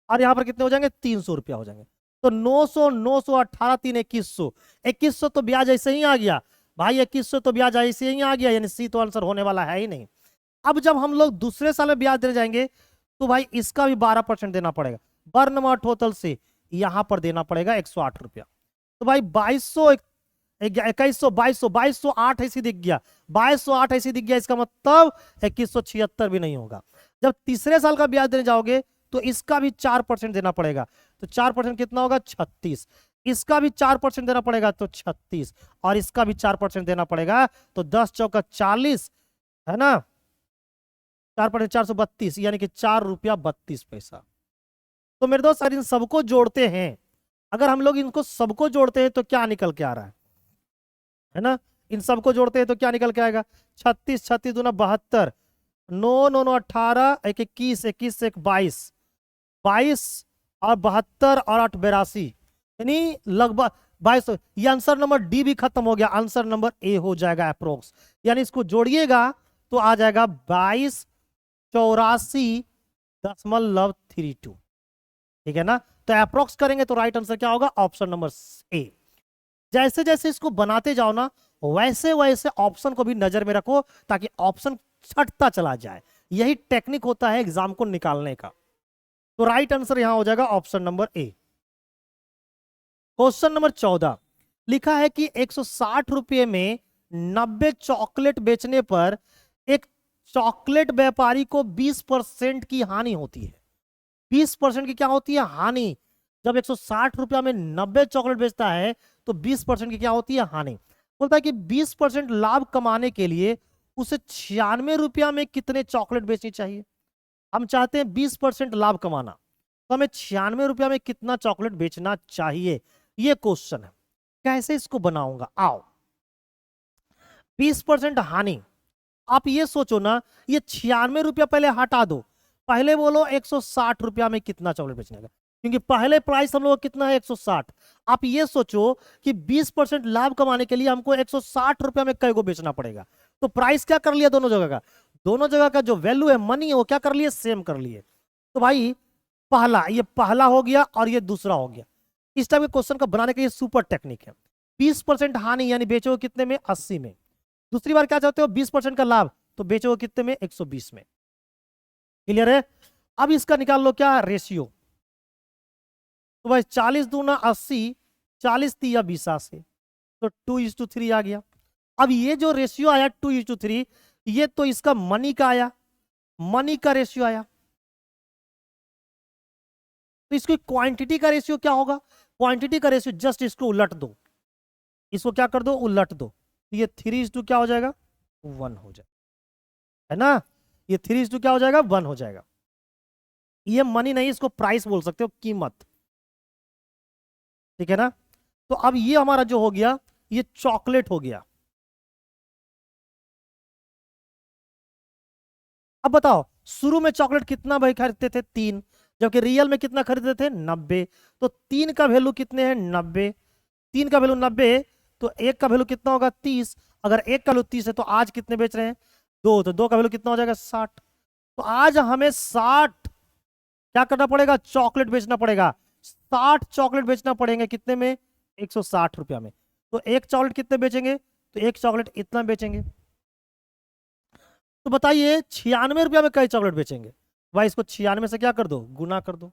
और यहां पर कितने हो जाएंगे 300 रुपया हो जाएंगे। तो 900 900 18 3 2100, 2100 तो ब्याज ऐसे ही आ गया भाई, 2100 तो ब्याज ऐसे ही आ गया, यानी सी तो आंसर होने वाला है ही नहीं। अब जब हम लोग दूसरे साल में ब्याज देने जाएंगे तो भाई इसका भी 12% देना पड़ेगा। बर्नमार्ट टोटल से यहां पर देना पड़ेगा 108 रुपया। तो भाई 2200 2100 2200 2208 ऐसी दिख गया, 2208 ऐसी दिख गया, इसका मतलब 2176 भी नहीं होगा। जब तीसरे साल का ब्याज देने जाओगे तो इसका भी 4% देना पड़ेगा, तो 4% कितना होगा 36, इसका भी 4% देना पड़ेगा तो 36, और इसका भी 4% देना पड़ेगा, तो 10 चौका 40, है ना, 4/432 यानी कि 4 रुपया 32 पैसा। तो मेरे दोस्त अगर इन सबको जोड़ते हैं, अगर हम लोग इनको सबको जोड़ते हैं तो क्या निकल के आ रहा है ना, इन सबको जोड़ते हैं तो क्या निकल के आएगा, 36, 36 दूना 72, 9 9 9 18, 1 21, 21 से 1 22, 22 और 72 और 8 82, यानी लगभग 22। ये आंसर नंबर डी भी खत्म हो गया, आंसर नंबर ए हो जाएगा अप्रोक्स। यानी इसको जोड़िएगा तो आ जाएगा 2284.32। ठीक है ना, तो अप्रोक्स करेंगे तो राइट आंसर क्या होगा, ऑप्शन नंबर ए। जैसे जैसे इसको बनाते जाओ ना, वैसे वैसे ऑप्शन को भी नजर में रखो ताकि ऑप्शन छटता चला जाए। यही टेक्निक होता है एग्जाम को निकालने का। तो राइट आंसर यहां हो जाएगा option number A. Question number 14 लिखा है कि 160 रुपये में 90 चॉकलेट बेचने पर एक चॉकलेट व्यापारी को 20% की हानि होती है। 20% की क्या होती है, हानि। जब 160 रुपया में 90 चॉकलेट बेचता है तो 20% की क्या होती है, हानि। बोलता है कि 20% लाभ कमाने के लिए उसे 96 रुपया में कितने चॉकलेट बेचनी चाहिए। हम चाहते हैं 20% लाभ कमाना, तो हमें 96 रुपया में कितना चॉकलेट बेचना चाहिए, ये क्वेश्चन है। कैसे इसको बनाऊंगा, आओ। 20% हानि, आप ये सोचो ना, ये 96 रुपया पहले हटा दो, पहले बोलो 160 रुपया में कितना चॉकलेट बेचने का, क्योंकि पहले प्राइस हम लोग कितना है, 160। आप ये सोचो कि 20% लाभ कमाने के लिए हमको 160 रुपया में कई को बेचना पड़ेगा। तो प्राइस क्या कर लिया दोनों जगह का, दोनों जगह का जो वैल्यू है, मनी है, वो क्या कर लिए, सेम कर लिए। तो भाई पहला, ये पहला हो गया और ये दूसरा हो गया। इस टाइप के क्वेश्चन का बनाने का ये सुपर टेक्निक है। 20% हानि यानी बेचोगे कितने में, 80 में। दूसरी बार क्या चाहते हो, 20% का लाभ, तो बेचोगे कितने में, 120 में। क्लियर है। अब इसका निकाल लो क्या, रेशियो। तो भाई 40 दूना 80, 40 तिया 20, तो 2:3 आ गया। अब ये जो रेशियो आया 2:3, ये तो इसका मनी का आया, मनी का रेशियो आया। तो इसको क्वांटिटी का रेशियो क्या होगा, क्वांटिटी का रेशियो जस्ट इसको उलट दो, इसको क्या कर दो, उलट दो। तो ये 3:2 क्या हो जाएगा, 1 हो जाएगा, है ना। ये 3:2 क्या हो जाएगा, 1 हो जाएगा। ये मनी नहीं, इसको प्राइस बोल सकते हो, कीमत। ठीक है ना। तो अब ये हमारा जो हो गया, ये चॉकलेट हो गया। अब बताओ, शुरू में चॉकलेट कितना भाई खरीदते थे, 3, जबकि रियल में कितना खरीदते थे, 90। तो 3 का वैल्यू कितने हैं, 90। 3 का वैल्यू 90, तो 1 का वैल्यू कितना होगा, 30। अगर 1 का वैल्यू 30 है तो आज कितने बेच रहे हैं, 2, तो 2 का वैल्यू कितना हो जाएगा, 60। तो आज हमें 60 क्या करना पड़ेगा, चॉकलेट बेचना पड़ेगा। 60 चॉकलेट बेचना पड़ेंगे कितने में, 160 रुपया में। तो एक चॉकलेट कितने बेचेंगे, तो एक चॉकलेट इतना बेचेंगे। तो बताइए 96 रुपया में कई चॉकलेट बेचेंगे। भाई इसको 96 से क्या कर दो, गुना कर दो।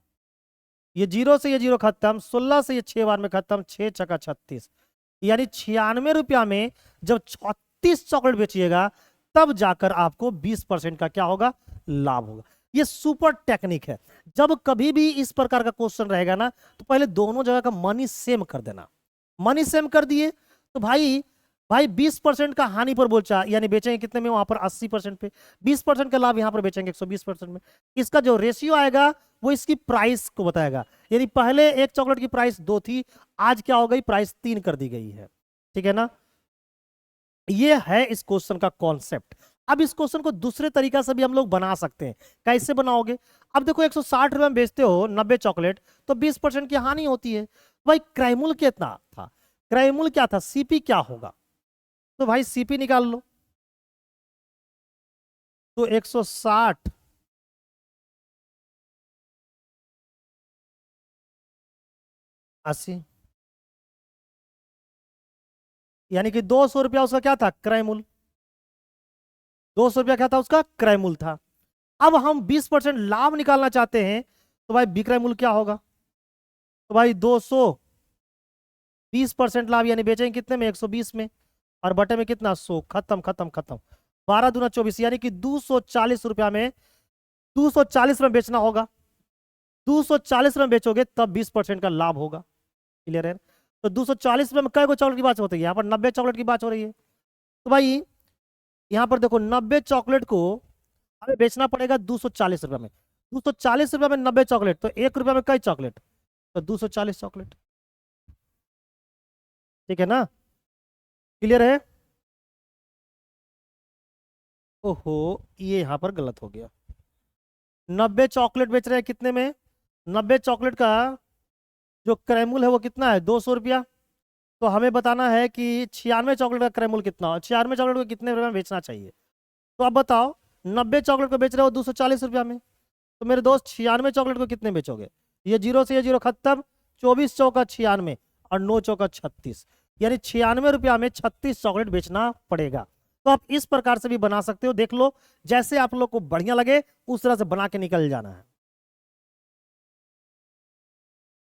ये 0 से ये 0 खत्म, 16 से ये 6 बार में खत्म, 6 छका 36। यानी 96 रुपया में जब 36 चॉकलेट बेचिएगा, तब जाकर आपको 20% का क्या होगा, लाभ होगा। ये सुपर टेक्निक है। जब कभी भी इस प्रकार का क्वेश्चन रहेगा ना, तो पहले दोनों जगह का मनी सेम कर देना। मनी सेम कर दिए तो भाई, भाई 20% का हानि पर बोलचा, यानी बेचेंगे कितने में, वहां पर 80% पे। 20% का लाभ यहां पर बेचेंगे 120% में। इसका जो रेशियो आएगा वो इसकी प्राइस को बताएगा। यानी पहले एक चॉकलेट की प्राइस 2 थी, आज क्या हो गई, प्राइस 3 कर दी गई है। ठीक है ना। ये है इस क्वेश्चन का कॉन्सेप्ट। अब इस क्वेश्चन को दूसरे तरीका से भी हम लोग बना सकते हैं। कैसे बनाओगे, अब देखो 160 रुपए में बेचते हो 90 चॉकलेट, तो 20% की हानि होती है। भाई क्रयमूल्य कितना था, क्रयमूल्य क्या था, सीपी क्या होगा, तो भाई सीपी निकाल लो। तो 160 80, यानी कि 200 रुपया उसका क्या था, क्रय मूल्य। 200 रुपया क्या था, उसका क्रय मूल्य था। अब हम 20% लाभ निकालना चाहते हैं, तो भाई विक्रय मूल्य क्या होगा, तो भाई 200, 20% लाभ यानी बेचेंगे कितने में, 120 में, और बटे में कितना, 100, खत्म खत्म खत्म। 12 दूना 24, यानी कि 240 रुपया में, 240 में बेचना होगा। 240 में बेचोगे तब 20% का लाभ होगा। क्लियर है। तो 240 में कई को चॉकलेट की बात होती है, यहाँ पर 90 चॉकलेट की बात हो रही है। तो भाई यहां पर देखो 90 चॉकलेट को हमें बेचना पड़ेगा 240 रुपये में। 240 रुपये में 90 चॉकलेट, तो 1 रुपये में कई चॉकलेट? तो 240 चॉकलेट। ठीक है ना? क्लियर है? ओहो, ये यहां पर गलत हो गया। 90 चॉकलेट बेच रहे हैं कितने में? 90 चॉकलेट का जो क्रैमुल है वो कितना है? 200 रुपया। तो हमें बताना है कि 96 चॉकलेट का क्रैमुल कितना हो, 96 चॉकलेट को कितने रुपये में बेचना चाहिए। तो आप बताओ, 90 चॉकलेट को बेच रहे हो 240 रुपया में, तो मेरे दोस्त 96 चॉकलेट को कितने बेचोगे? ये जीरो से ये जीरो खत्म, 24 चौका 96 और 9 चौका 36, यानी 96 रुपया में 36 चॉकलेट बेचना पड़ेगा। तो आप इस प्रकार से भी बना सकते हो, देख लो जैसे आप लोग को बढ़िया लगे उस तरह से बना के निकल जाना है।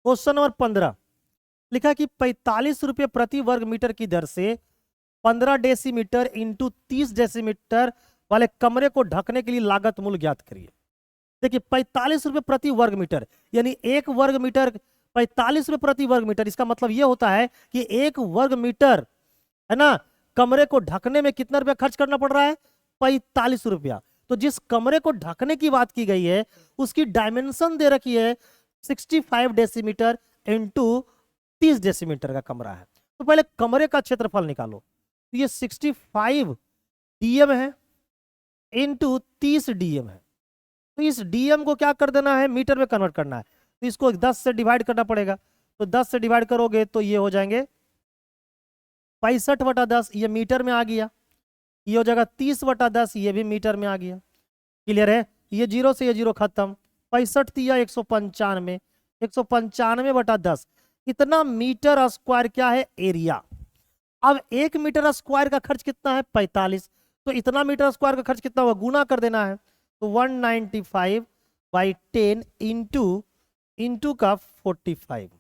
क्वेश्चन नंबर 15 लिखा कि 45 रुपये प्रति वर्ग मीटर की दर से 15 डेसीमीटर इंटू 30 डेसीमीटर वाले कमरे को ढकने के लिए लागत मूल्य ज्ञात करिए। देखिए 45 रुपये प्रति वर्ग मीटर, यानी एक वर्ग मीटर 45 रुपये प्रति वर्ग मीटर, इसका मतलब यह होता है कि एक वर्ग मीटर है ना कमरे को ढकने में कितना रुपया खर्च करना पड़ रहा है? 45 रुपया। तो जिस कमरे को ढकने की बात की गई है उसकी डायमेंशन दे रखी है 65 डेसीमीटर इंटू 30 डेसीमीटर का कमरा है। तो पहले कमरे का क्षेत्रफल निकालो। तो ये 65 डीएम है इंटू 30 डीएम है। तो इस डीएम को क्या कर देना है? मीटर में कन्वर्ट करना है। तो इसको 10 से डिवाइड करना पड़ेगा। तो 10 से डिवाइड करोगे तो ये हो जाएंगे 65/10, ये मीटर में आ गया। ये हो जाएगा 30/10, ये भी मीटर में आ गया। क्लियर है? ये जीरो से ये जीरो खत्म, 65 तिया 195, 195/10 इतना मीटर स्क्वायर क्या है? एरिया। अब 1 मीटर स्क्वायर का खर्च कितना है? 45। तो इतना मीटर स्क्वायर का खर्च कितना होगा? गुना कर देना है। तो 195/10 इंटू का 45।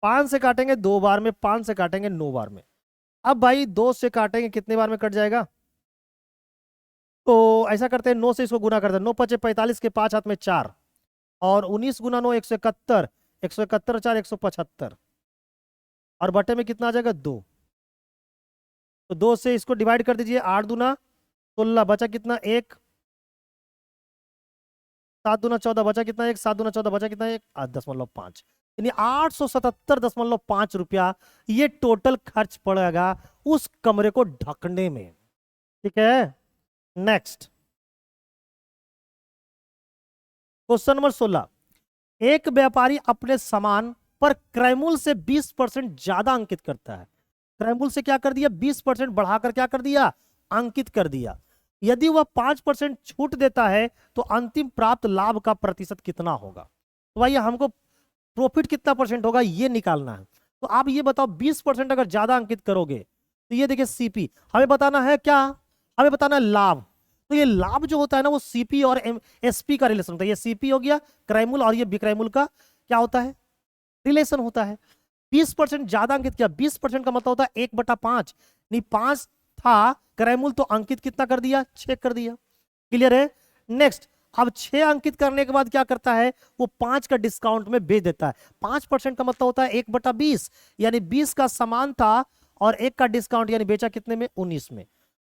5 से काटेंगे 2 बार में, 5 से काटेंगे 9 बार में। अब भाई 2 से काटेंगे कितने बार में कट जाएगा? तो ऐसा करते हैं, 9 से इसको गुना करते हैं। 9 पचे 45 के 5 हाथ में 4 और 19 गुना 9 171, 171 4 175 और बटे में कितना आ जाएगा? 2। तो 2 से इसको डिवाइड कर दीजिए, 8 दूना 16 बचा कितना? 1। 7 दूना 14 बचा कितना? 1। 7 दूना 14 बचा कितना? 1। 8.5, यानी 877.5 रुपया ये टोटल खर्च पड़ेगा उस कमरे को ढकने में। ठीक है, नेक्स्ट क्वेश्चन नंबर 16। एक व्यापारी अपने सामान पर क्रयमूल्य से 20% ज्यादा अंकित करता है। क्रयमूल्य से क्या कर दिया? 20% बढ़ाकर क्या कर दिया? अंकित कर दिया। यदि वह 5% छूट देता है तो अंतिम प्राप्त लाभ का प्रतिशत कितना होगा? तो भाई हमको प्रॉफिट कितना परसेंट होगा ये निकालना है। तो आप ये बताओ 20% अगर ज्यादा अंकित करोगे तो ये देखिए सीपी हमें बताना है क्या? हमें बताना है लाभ। तो ये लाभ जो होता है ना वो सीपी और एसपी का रिलेशन होता है। ये सीपी हो गया क्रयमूल्य और ये विक्रयमूल्य का क्या होता है? रिलेशन होता है। 20% ज्यादा अंकित किया, 20% का मतलब होता है 1/5, नहीं 5 था क्रयमूल्य तो अंकित कितना कर दिया? 6 कर दिया। क्लियर है? नेक्स्ट, अब 6 अंकित करने के बाद क्या करता है? वो 5 का डिस्काउंट में बेच देता है। 5% का मतलब होता है 1/20, यानी 20 का सामान था और 1 का डिस्काउंट, यानी बेचा कितने में? 19 में।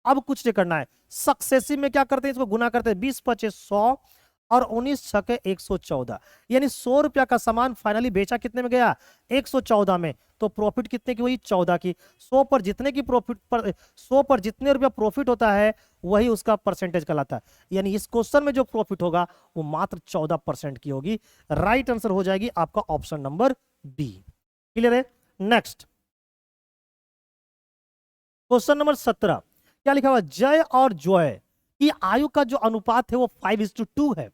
अब कुछ नहीं करना है, सक्सेसिव में क्या करते हैं? इसको गुना करते हैं। 20 पचे 100 और 19 छके 114, यानी 100 रुपया का सामान फाइनली बेचा कितने में गया? 114 में। तो प्रॉफिट कितने की हुई? 14 की। 100 पर जितने की प्रॉफिट पर 100 पर जितने रुपया प्रॉफिट होता है वही उसका परसेंटेज कहलाता है। यानी इस क्वेश्चन में जो प्रॉफिट होगा वो मात्र 14% की होगी। राइट आंसर हो जाएगी आपका ऑप्शन नंबर बी। क्लियर है? नेक्स्ट क्वेश्चन नंबर 17 क्या लिखा हुआ? जय और जॉय की आयु का जो अनुपात है वो 5:2 है।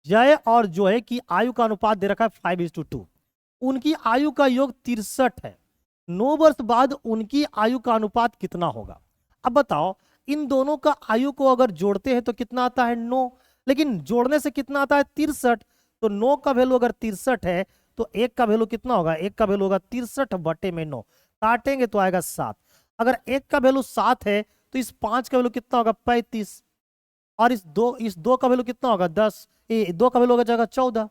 जय और जॉय की आयु का अनुपात दे रखा है 5:2। उनकी आयु का योग 63 है। 9 वर्ष बाद उनकी आयु का अनुपात कितना होगा? अब बताओ, इन दोनों का आयु को अगर जोड़ते हैं तो कितना आता है? 9। लेकिन जोड़ने से कितना आता है? 63। तो 9 का वैल्यू अगर 63 है तो 1 का वैल्यू कितना होगा? 1 का वैल्यू होगा 63/9। काटेंगे तो आएगा 7। अगर 1 का वैल्यू 7 है तो इस 5 का वैल्यू कितना होगा? 35। और इस दो का वैल्यू कितना होगा? 10। 2 का वैल्यू हो जाएगा 14।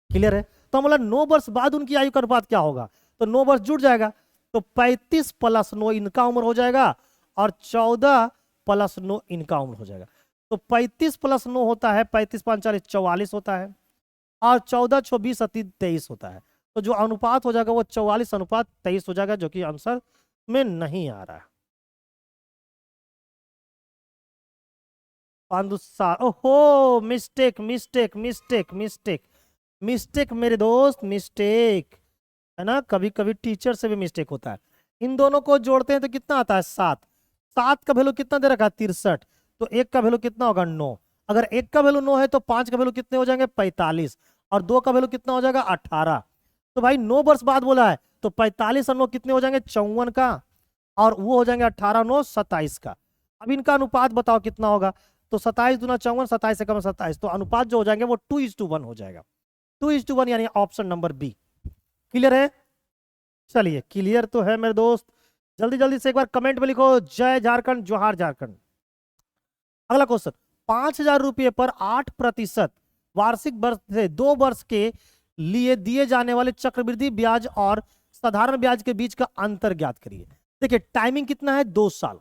क्लियर है? तो हम बोला 9 वर्ष बाद उनकी आयु का अनुपात क्या होगा? तो 9 वर्ष जुड़ जाएगा, तो 35 + 9 इनका उम्र हो जाएगा और 14 प्लस 9 इनकाउंट हो जाएगा। तो 35 प्लस 9 होता है 35 5 40 44 होता है, और 14 24 23 होता है। तो जो अनुपात हो जाएगा वो 44:23 हो जाएगा, जो कि आंसर में नहीं आ रहा है। ओहो, mistake mistake mistake mistake mistake मेरे दोस्त, मिस्टेक है ना। कभी कभी टीचर से भी मिस्टेक होता है। इन दोनों को जोड़ते हैं तो कितना आता है 7। 7 का वैल्यू कितना दे रखा है 63। तो एक का वैल्यू कितना होगा 9। अगर एक का वैल्यू 9 है तो 5 का वैल्यू कितने हो जाएंगे 45, और 2 का वैल्यू कितना हो जाएगा 18। तो भाई 9 वर्ष बाद बोला है तो 45 और 9 कितने हो जाएंगे 54 का, और वो हो जाएंगे 18 9 27 का। अब इनका अनुपात बताओ कितना होगा। तो 27 दूना 54, 27 से कम 27, तो अनुपात जो हो जाएंगे वो 2:1 हो जाएगा। 2:1 यानी ऑप्शन नंबर बी। क्लियर है। चलिए क्लियर तो है मेरे दोस्त, जल्दी जल्दी से एक बार कमेंट में लिखो जय झारखंड जोहार झारखंड। अगला क्वेश्चन, 5,000 रुपये पर 8% वार्षिक वर्ष से 2 वर्ष के लिए दिए जाने वाले चक्रवृद्धि ब्याज और साधारण ब्याज के बीच का अंतर ज्ञात करिए। देखिए टाइमिंग कितना है 2 साल,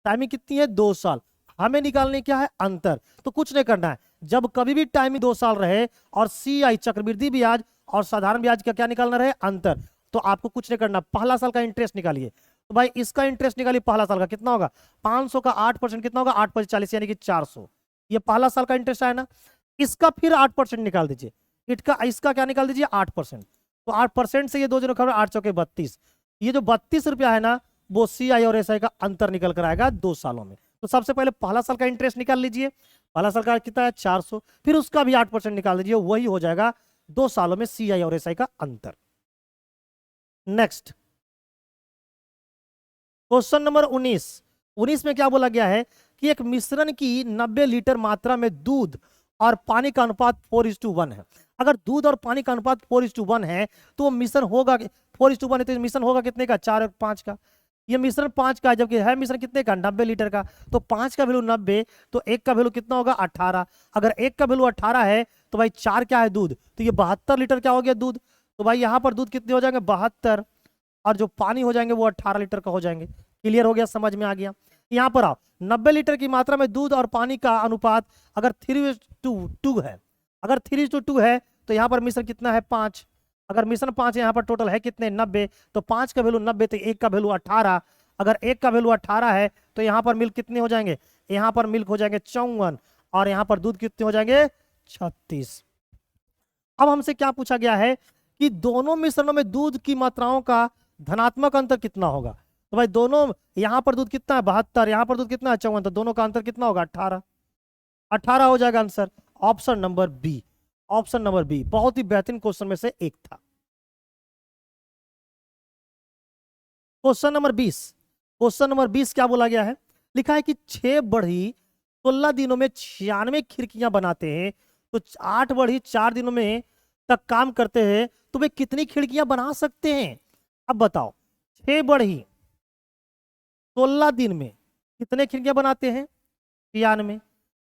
टाइमिंग कितनी है 2 साल, हमें निकालने क्या है अंतर। तो कुछ नहीं करना है, जब कभी भी टाइमिंग 2 साल रहे और CI चक्रवृद्धि ब्याज और साधारण ब्याज का क्या निकालना रहे अंतर, तो आपको कुछ नहीं करना, पहला साल का इंटरेस्ट निकालिए। तो भाई इसका इंटरेस्ट निकालिए पहला साल का कितना होगा 500 का 8% कितना होगा 8 5 40 यानी कि 400। ये पहला साल का इंटरेस्ट आया ना, इसका फिर 8% निकाल दीजिए, इसका क्या निकाल दीजिए 8%। तो 8% से ये 2 खबर 8 चौके 32, ये जो 32 रुपया है ना वो CI और SI का अंतर निकल कर आएगा 2 सालों में। तो सबसे पहले पहला साल का इंटरेस्ट निकाल लीजिए, पहला साल का कितना है 400, फिर उसका भी 8% निकाल दीजिए, वही हो जाएगा 2 सालों में CI और SI का अंतर। नेक्स्ट क्वेश्चन नंबर 19 में क्या बोला गया है कि एक मिश्रण की 90 लीटर मात्रा में दूध और पानी का अनुपात 4:1 है। अगर दूध और पानी का अनुपात 4:1 है तो वो मिश्रण होगा 4:1 है, तो मिश्रण होगा कितने का 4 और 5 का। ये मिश्रण 5 का है, जबकि है मिश्रण कितने का 90 लीटर का। तो 5 का वैल्यू 90, तो 1 का वैल्यू कितना होगा 18। अगर 1 का वैल्यू 18 है तो भाई 4 क्या है दूध, तो ये 72 लीटर क्या हो गया दूध। तो भाई यहाँ पर दूध कितने हो जाएंगे 72, और जो पानी हो जाएंगे वो 18 लीटर का हो जाएंगे। क्लियर हो गया, समझ में आ गया। यहाँ पर आओ, 90 लीटर की मात्रा में दूध और पानी का अनुपात अगर 3:2 है, अगर 3:2 है तो यहाँ पर मिश्रण कितना है 5। अगर मिश्रण 5 यहाँ पर टोटल है कितने 90, तो 5 का वैल्यू 90 तो 1 का वैल्यू 18। अगर 1 का वैल्यू 18 है तो यहाँ पर मिल्क कितने हो जाएंगे, यहाँ पर मिल्क हो जाएंगे 54, और यहाँ पर दूध कितने हो जाएंगे 36। अब हमसे क्या पूछा गया है कि दोनों मिश्रणों में दूध की मात्राओं का धनात्मक अंतर कितना होगा। तो भाई दोनों, यहाँ पर दूध कितना है 72, यहाँ पर दूध कितना है 54, तो दोनों का अंतर कितना होगा 18। 18 हो जाएगा answer, option number B. Option number B बहुत ही बेहतरीन क्वेश्चन में से एक था। क्वेश्चन नंबर 20, क्वेश्चन नंबर 20 क्या बोला गया है, लिखा है कि 6 बढ़ी 16 दिनों में 96 खिड़कियां बनाते हैं, तो 8 बढ़ी 4 दिनों में तक काम करते हैं, तो वे कितनी खिड़कियां बना सकते हैं। अब बताओ 6 बढ़ी 16 दिन में कितने खिड़कियां बनाते हैं 96,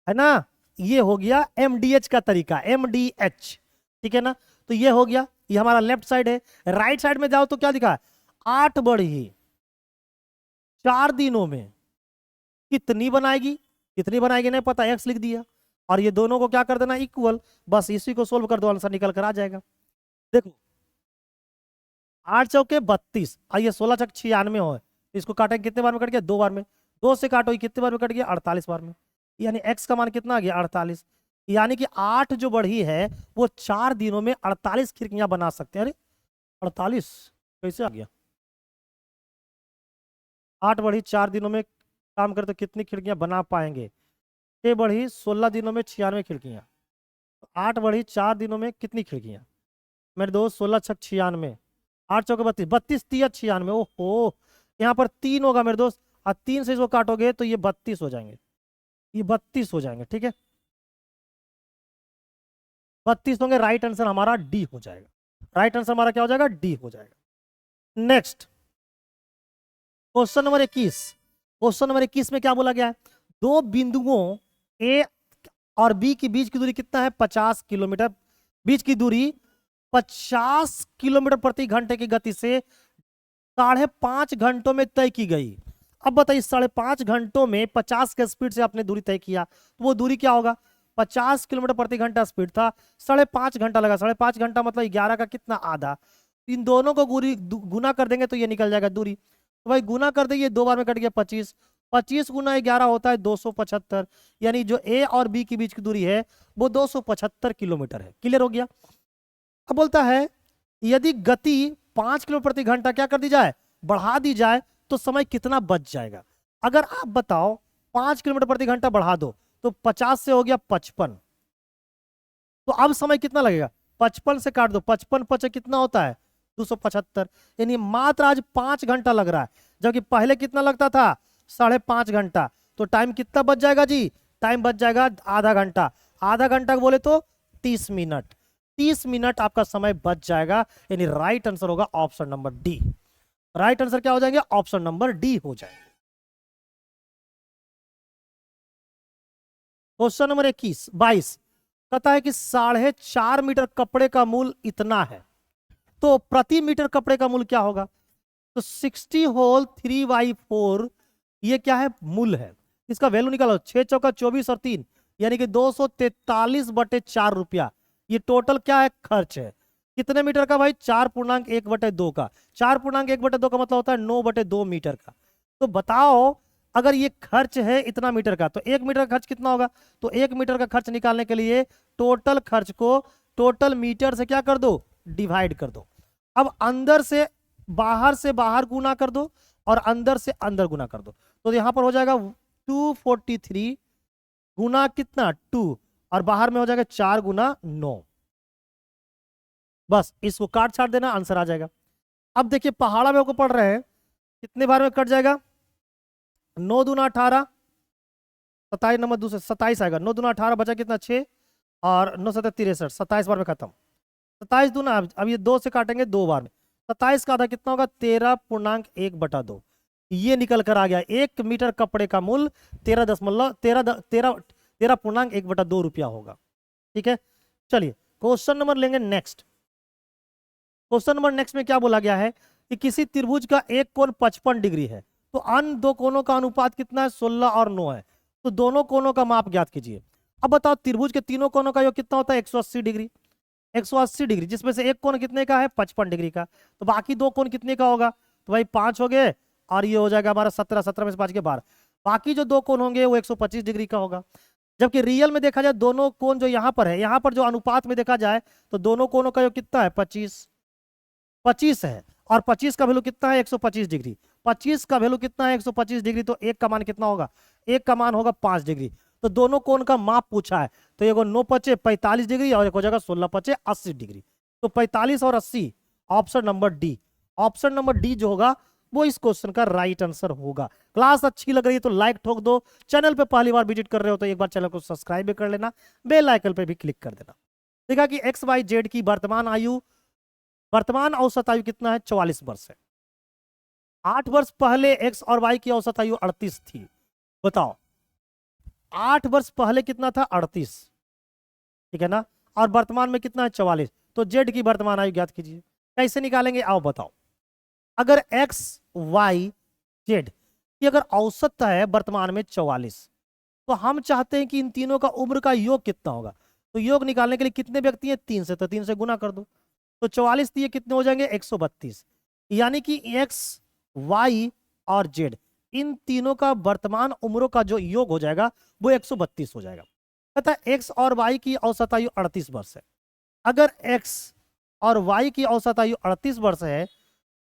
है ना। ये हो गया MDH का तरीका, MDH, ठीक है ना। तो ये हो गया, ये हमारा लेफ्ट साइड है। राइट साइड में जाओ तो क्या दिखा 8 बढ़ी 4 दिनों में कितनी बनाएगी, कितनी बनाएगी नहीं पता, X लिख दिया, और ये दोनों को क्या कर देना इक्वल, बस इसी को सोल्व कर दो आंसर निकल कर आ जाएगा। देखो 8 चौके 32, आइए 16 चौक 96 हो, इसको काटेंगे कितने बार में कट गया 2 बार में, 2 से काटो कितने बार में कट गया 48 बार में, यानी x का मान कितना आ गया 48। यानी कि 8 जो बढ़ी है वो 4 दिनों में 48 खिड़कियां बना सकते हैं। अरे 48 कैसे आ गया, 8 बढ़ी 4 दिनों में काम करते तो कितनी खिड़कियां बना पाएंगे। 6 बढ़ी 16 दिनों में 96 खिड़कियां, 8 बढ़ी 4 दिनों में कितनी खिड़कियां मेरे दोस्त 16 छक 96, 8 चौके 32, 32 3 96, ओहो यहाँ पर 3 होगा मेरे दोस्त, और 3 से इसको काटोगे तो ये 32 हो जाएंगे, ये 32 हो जाएंगे, ठीक है 32 होंगे। राइट आंसर हमारा डी हो जाएगा, राइट आंसर हमारा क्या हो जाएगा डी हो जाएगा। Next question number 21, question number 21 में क्या बोला गया है, 2 बिंदुओं ए और बी के बीच की दूरी कितना है 50 किलोमीटर, बीच की दूरी 50 किलोमीटर प्रति घंटे की गति से 5.5 घंटों में तय की गई। अब बताइए 5.5 घंटों में 50 के स्पीड से आपने दूरी तय किया, तो वो दूरी क्या होगा? 50 किलोमीटर प्रति घंटा स्पीड था, 5.5 घंटा लगा। 5.5 घंटा मतलब 11 का कितना? आधा। इन दोनों को गुना कर देंगे तो ये निकल जाएगा दूरी। तो भाई गुना कर देंगे, 2 बार में कट गया 25। 25 गुना 11 होता है 275, यानी जो ए और बी के बीच की दूरी है वो 275 किलोमीटर है। क्लियर हो गया? अब बोलता है यदि गति 5 किलोमीटर प्रति घंटा क्या कर दी जाए? बढ़ा दी जाए, तो समय कितना बच जाएगा? अगर आप बताओ 5 किलोमीटर प्रति घंटा बढ़ा दो तो 50 से हो गया 55, तो अब समय कितना लगेगा? 55 से काट दो, 55 पचे कितना होता है? 275। यानी मात्र आज 5 घंटा लग रहा है, जबकि पहले कितना लगता था? 5.5 घंटा। तो टाइम कितना बच जाएगा जी? टाइम बच जाएगा आधा घंटा। आधा घंटा बोले तो 30 मिनट। 30 मिनट आपका समय बच जाएगा, यानी राइट आंसर होगा option number D. Right answer क्या हो जाएंगे? ऑप्शन नंबर डी हो जाएगा। क्वेश्चन नंबर 22 कहता है कि 4.5 मीटर कपड़े का मूल इतना है, तो प्रति मीटर कपड़े का मूल क्या होगा? तो 60 होल 3/4 ये क्या है? मूल है। इसका वैल्यू निकालो, 6 चौका 24 और 3 यानी कि 243/4 रुपया। ये टोटल क्या है? खर्च है। कितने मीटर का भाई? 4.1/2 का। 4.1/2 का मतलब होता है 9/2 मीटर का। तो बताओ अगर ये खर्च है इतना मीटर का, तो 1 मीटर का खर्च कितना होगा? तो 1 मीटर का खर्च निकालने के लिए टोटल खर्च को टोटल मीटर से क्या कर दो? डिवाइड कर दो। अब अंदर से बाहर गुना कर दो और अंदर से अंदर गुना कर दो, तो यहां पर हो जाएगा 243 गुना कितना? 2, और बाहर में हो जाएगा 4 गुना 9। बस इसको काट छाट देना, आंसर आ जाएगा। अब देखिए पहाड़ा में आपको पढ़ रहे हैं, कितने बार में कट जाएगा? 9 दूना 18, 27 नंबर दूसरे 27 आएगा। 9 दूना 18 बचा कितना? 6, और 9 7 63, 27 बार में खत्म। 27 दूना, अब ये 2 से काटेंगे 2 बार में, 27 का आधा कितना होगा? 13.1/2। ये निकल कर आ गया 1 मीटर कपड़े का मूल्य 13.1/2 रुपया होगा। ठीक है, चलिए क्वेश्चन नंबर लेंगे नेक्स्ट। क्वेश्चन नंबर नेक्स्ट में क्या बोला गया है कि किसी त्रिभुज का एक कोण 55 डिग्री है, तो अन्य दो कोणों का अनुपात कितना है? 16 और 9 है। तो दोनों कोणों का माप ज्ञात कीजिए। अब बताओ त्रिभुज के तीनों कोणों का योग कितना होता है? 180 डिग्री। 180 डिग्री, जिसमें से एक कोण कितने का है? 55 डिग्री का। तो बाकी दो कोण कितने का होगा? तो भाई 5 हो गए, और ये हो जाएगा हमारा 17, 17 में से 5 के 12। बाकी जो दो कोण होंगे वो 125 डिग्री का होगा। जबकि रियल में देखा जाए दोनों कोण जो यहाँ पर है, यहाँ पर जो अनुपात में देखा जाए तो दोनों कोणों का योग कितना है? 25 है, और 25 का वैल्यू कितना है? 125 डिग्री। 25 का वैल्यू कितना है? 125 डिग्री। तो एक का मान कितना होगा? एक का मान होगा 5 डिग्री। तो दोनों कोण का माप पूछा है, तो एगो 9 पचे 45 डिग्री और एक हो जाएगा 16 पचे 80 डिग्री। तो 45 और 80 option number D. Option number D जो होगा वो इस क्वेश्चन का राइट आंसर होगा। क्लास अच्छी लग रही है तो लाइक ठोक दो। चैनल पे पहली बार विजिट कर रहे हो तो एक बार चैनल को सब्सक्राइब भी कर लेना, बेल आइकन पे भी क्लिक कर देना। देखा कि एक्स वाई जेड की वर्तमान औसत आयु कितना है? 44 वर्ष है। 8 वर्ष पहले एक्स और वाई की औसत आयु 38 थी। बताओ 8 वर्ष पहले कितना था? 38, ठीक है ना, और वर्तमान में कितना है? 44। तो जेड की वर्तमान आयु ज्ञात कीजिए। कैसे निकालेंगे आओ बताओ। अगर एक्स वाई जेड की अगर औसत है वर्तमान में 44, तो हम चाहते हैं कि इन तीनों का उम्र का योग कितना होगा। तो योग निकालने के लिए कितने व्यक्ति हैं? 3 से, तो 3 से गुना कर दो। तो 44 दिए कितने हो जाएंगे? 132। यानी कि एक्स वाई और जेड इन तीनों का वर्तमान उम्रों का जो योग हो जाएगा वो 132 हो जाएगा। कहता है एक्स और वाई की औसत आयु 38 वर्ष है। अगर एक्स और वाई की औसत आयु 38 वर्ष है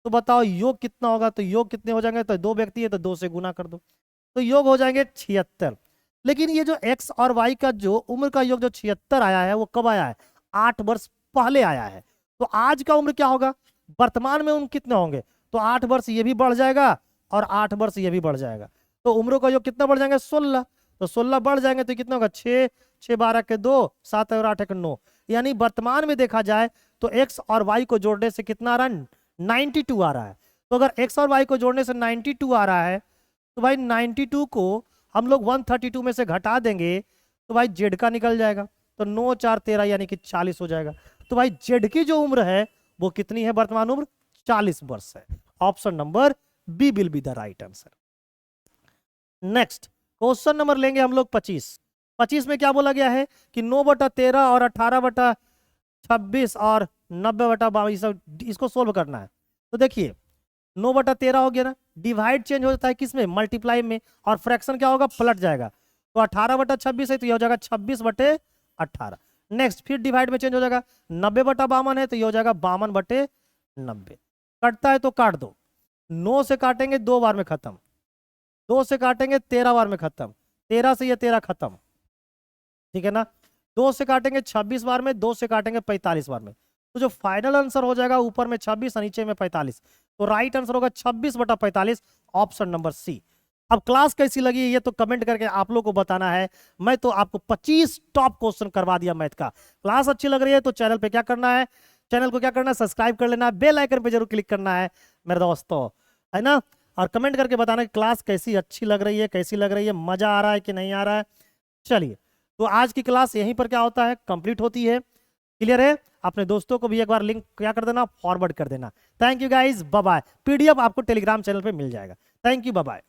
तो बताओ योग कितना होगा। तो योग कितने हो जाएंगे? तो 2 व्यक्ति है तो 2 से गुना कर दो, तो योग हो जाएंगे 76। लेकिन ये जो एक्स और वाई का जो उम्र का योग जो 76 आया है वो कब आया है? 8 वर्ष पहले आया है। तो आज का उम्र क्या होगा? वर्तमान में उम्र कितने होंगे? तो 8 वर्ष ये भी बढ़ जाएगा और 8 वर्ष ये भी बढ़ जाएगा। तो उम्रों का योग कितना बढ़ जाएंगे? 16। तो 16 बढ़ जाएंगे तो कितना होगा? 6, 6 12 के 2, 7 और 8 के 9। यानी वर्तमान में देखा जाए तो एक्स और वाई को जोड़ने से कितना आ रहा है? 92 आ रहा है। तो अगर एक्स और वाई को जोड़ने से 92 आ रहा है तो भाई 92 को हम लोग 132 में से घटा देंगे तो भाई जेड का निकल जाएगा। तो 9 4 13 यानी कि 40 हो जाएगा। तो भाई जेड की जो उम्र है वो कितनी है? वर्तमान उम्र 40 वर्ष है। Option number B will be the right answer. Next question number लेंगे हम लोग 25। 25 में क्या बोला गया है कि 9/13 और 18/26 और 90/22 इसको सोल्व करना है। तो देखिए 9/13 हो गया ना, डिवाइड चेंज हो जाता है किसमें, मल्टीप्लाई में, और फ्रैक्शन क्या होगा, पलट जाएगा। तो 18/26 है तो ये हो जाएगा 26/18। नेक्स्ट फिर डिवाइड में चेंज हो जाएगा, 90/52 है तो ये हो जाएगा 52/90। कटता है तो काट दो, 9 से काटेंगे 2 बार में खत्म, 2 से काटेंगे 13 बार में खत्म, 13 से ये 13 खत्म, ठीक है ना। 2 से काटेंगे 26 बार में, 2 से काटेंगे 45 बार में। तो जो फाइनल आंसर हो जाएगा ऊपर में 26 और नीचे में 45, तो राइट आंसर होगा 26/45, ऑप्शन नंबर सी। अब क्लास कैसी लगी ये तो कमेंट करके आप लोग को बताना है। मैं तो आपको 25 टॉप क्वेश्चन करवा दिया मैथ का। क्लास अच्छी लग रही है तो चैनल पे क्या करना है, चैनल को क्या करना है, सब्सक्राइब कर लेना है, बेल आइकन पे जरूर क्लिक करना है मेरे दोस्तों, है ना। और कमेंट करके बताना कि क्लास कैसी अच्छी लग रही है, कैसी लग रही है, मजा आ रहा है कि नहीं आ रहा है। चलिए तो आज की क्लास यहीं पर क्या होता है, कंप्लीट होती है। क्लियर है, अपने दोस्तों को भी एक बार लिंक क्या कर देना, फॉरवर्ड कर देना। Thank you guys, bye bye. PDF आपको टेलीग्राम चैनल पे मिल जाएगा। Thank you, bye bye.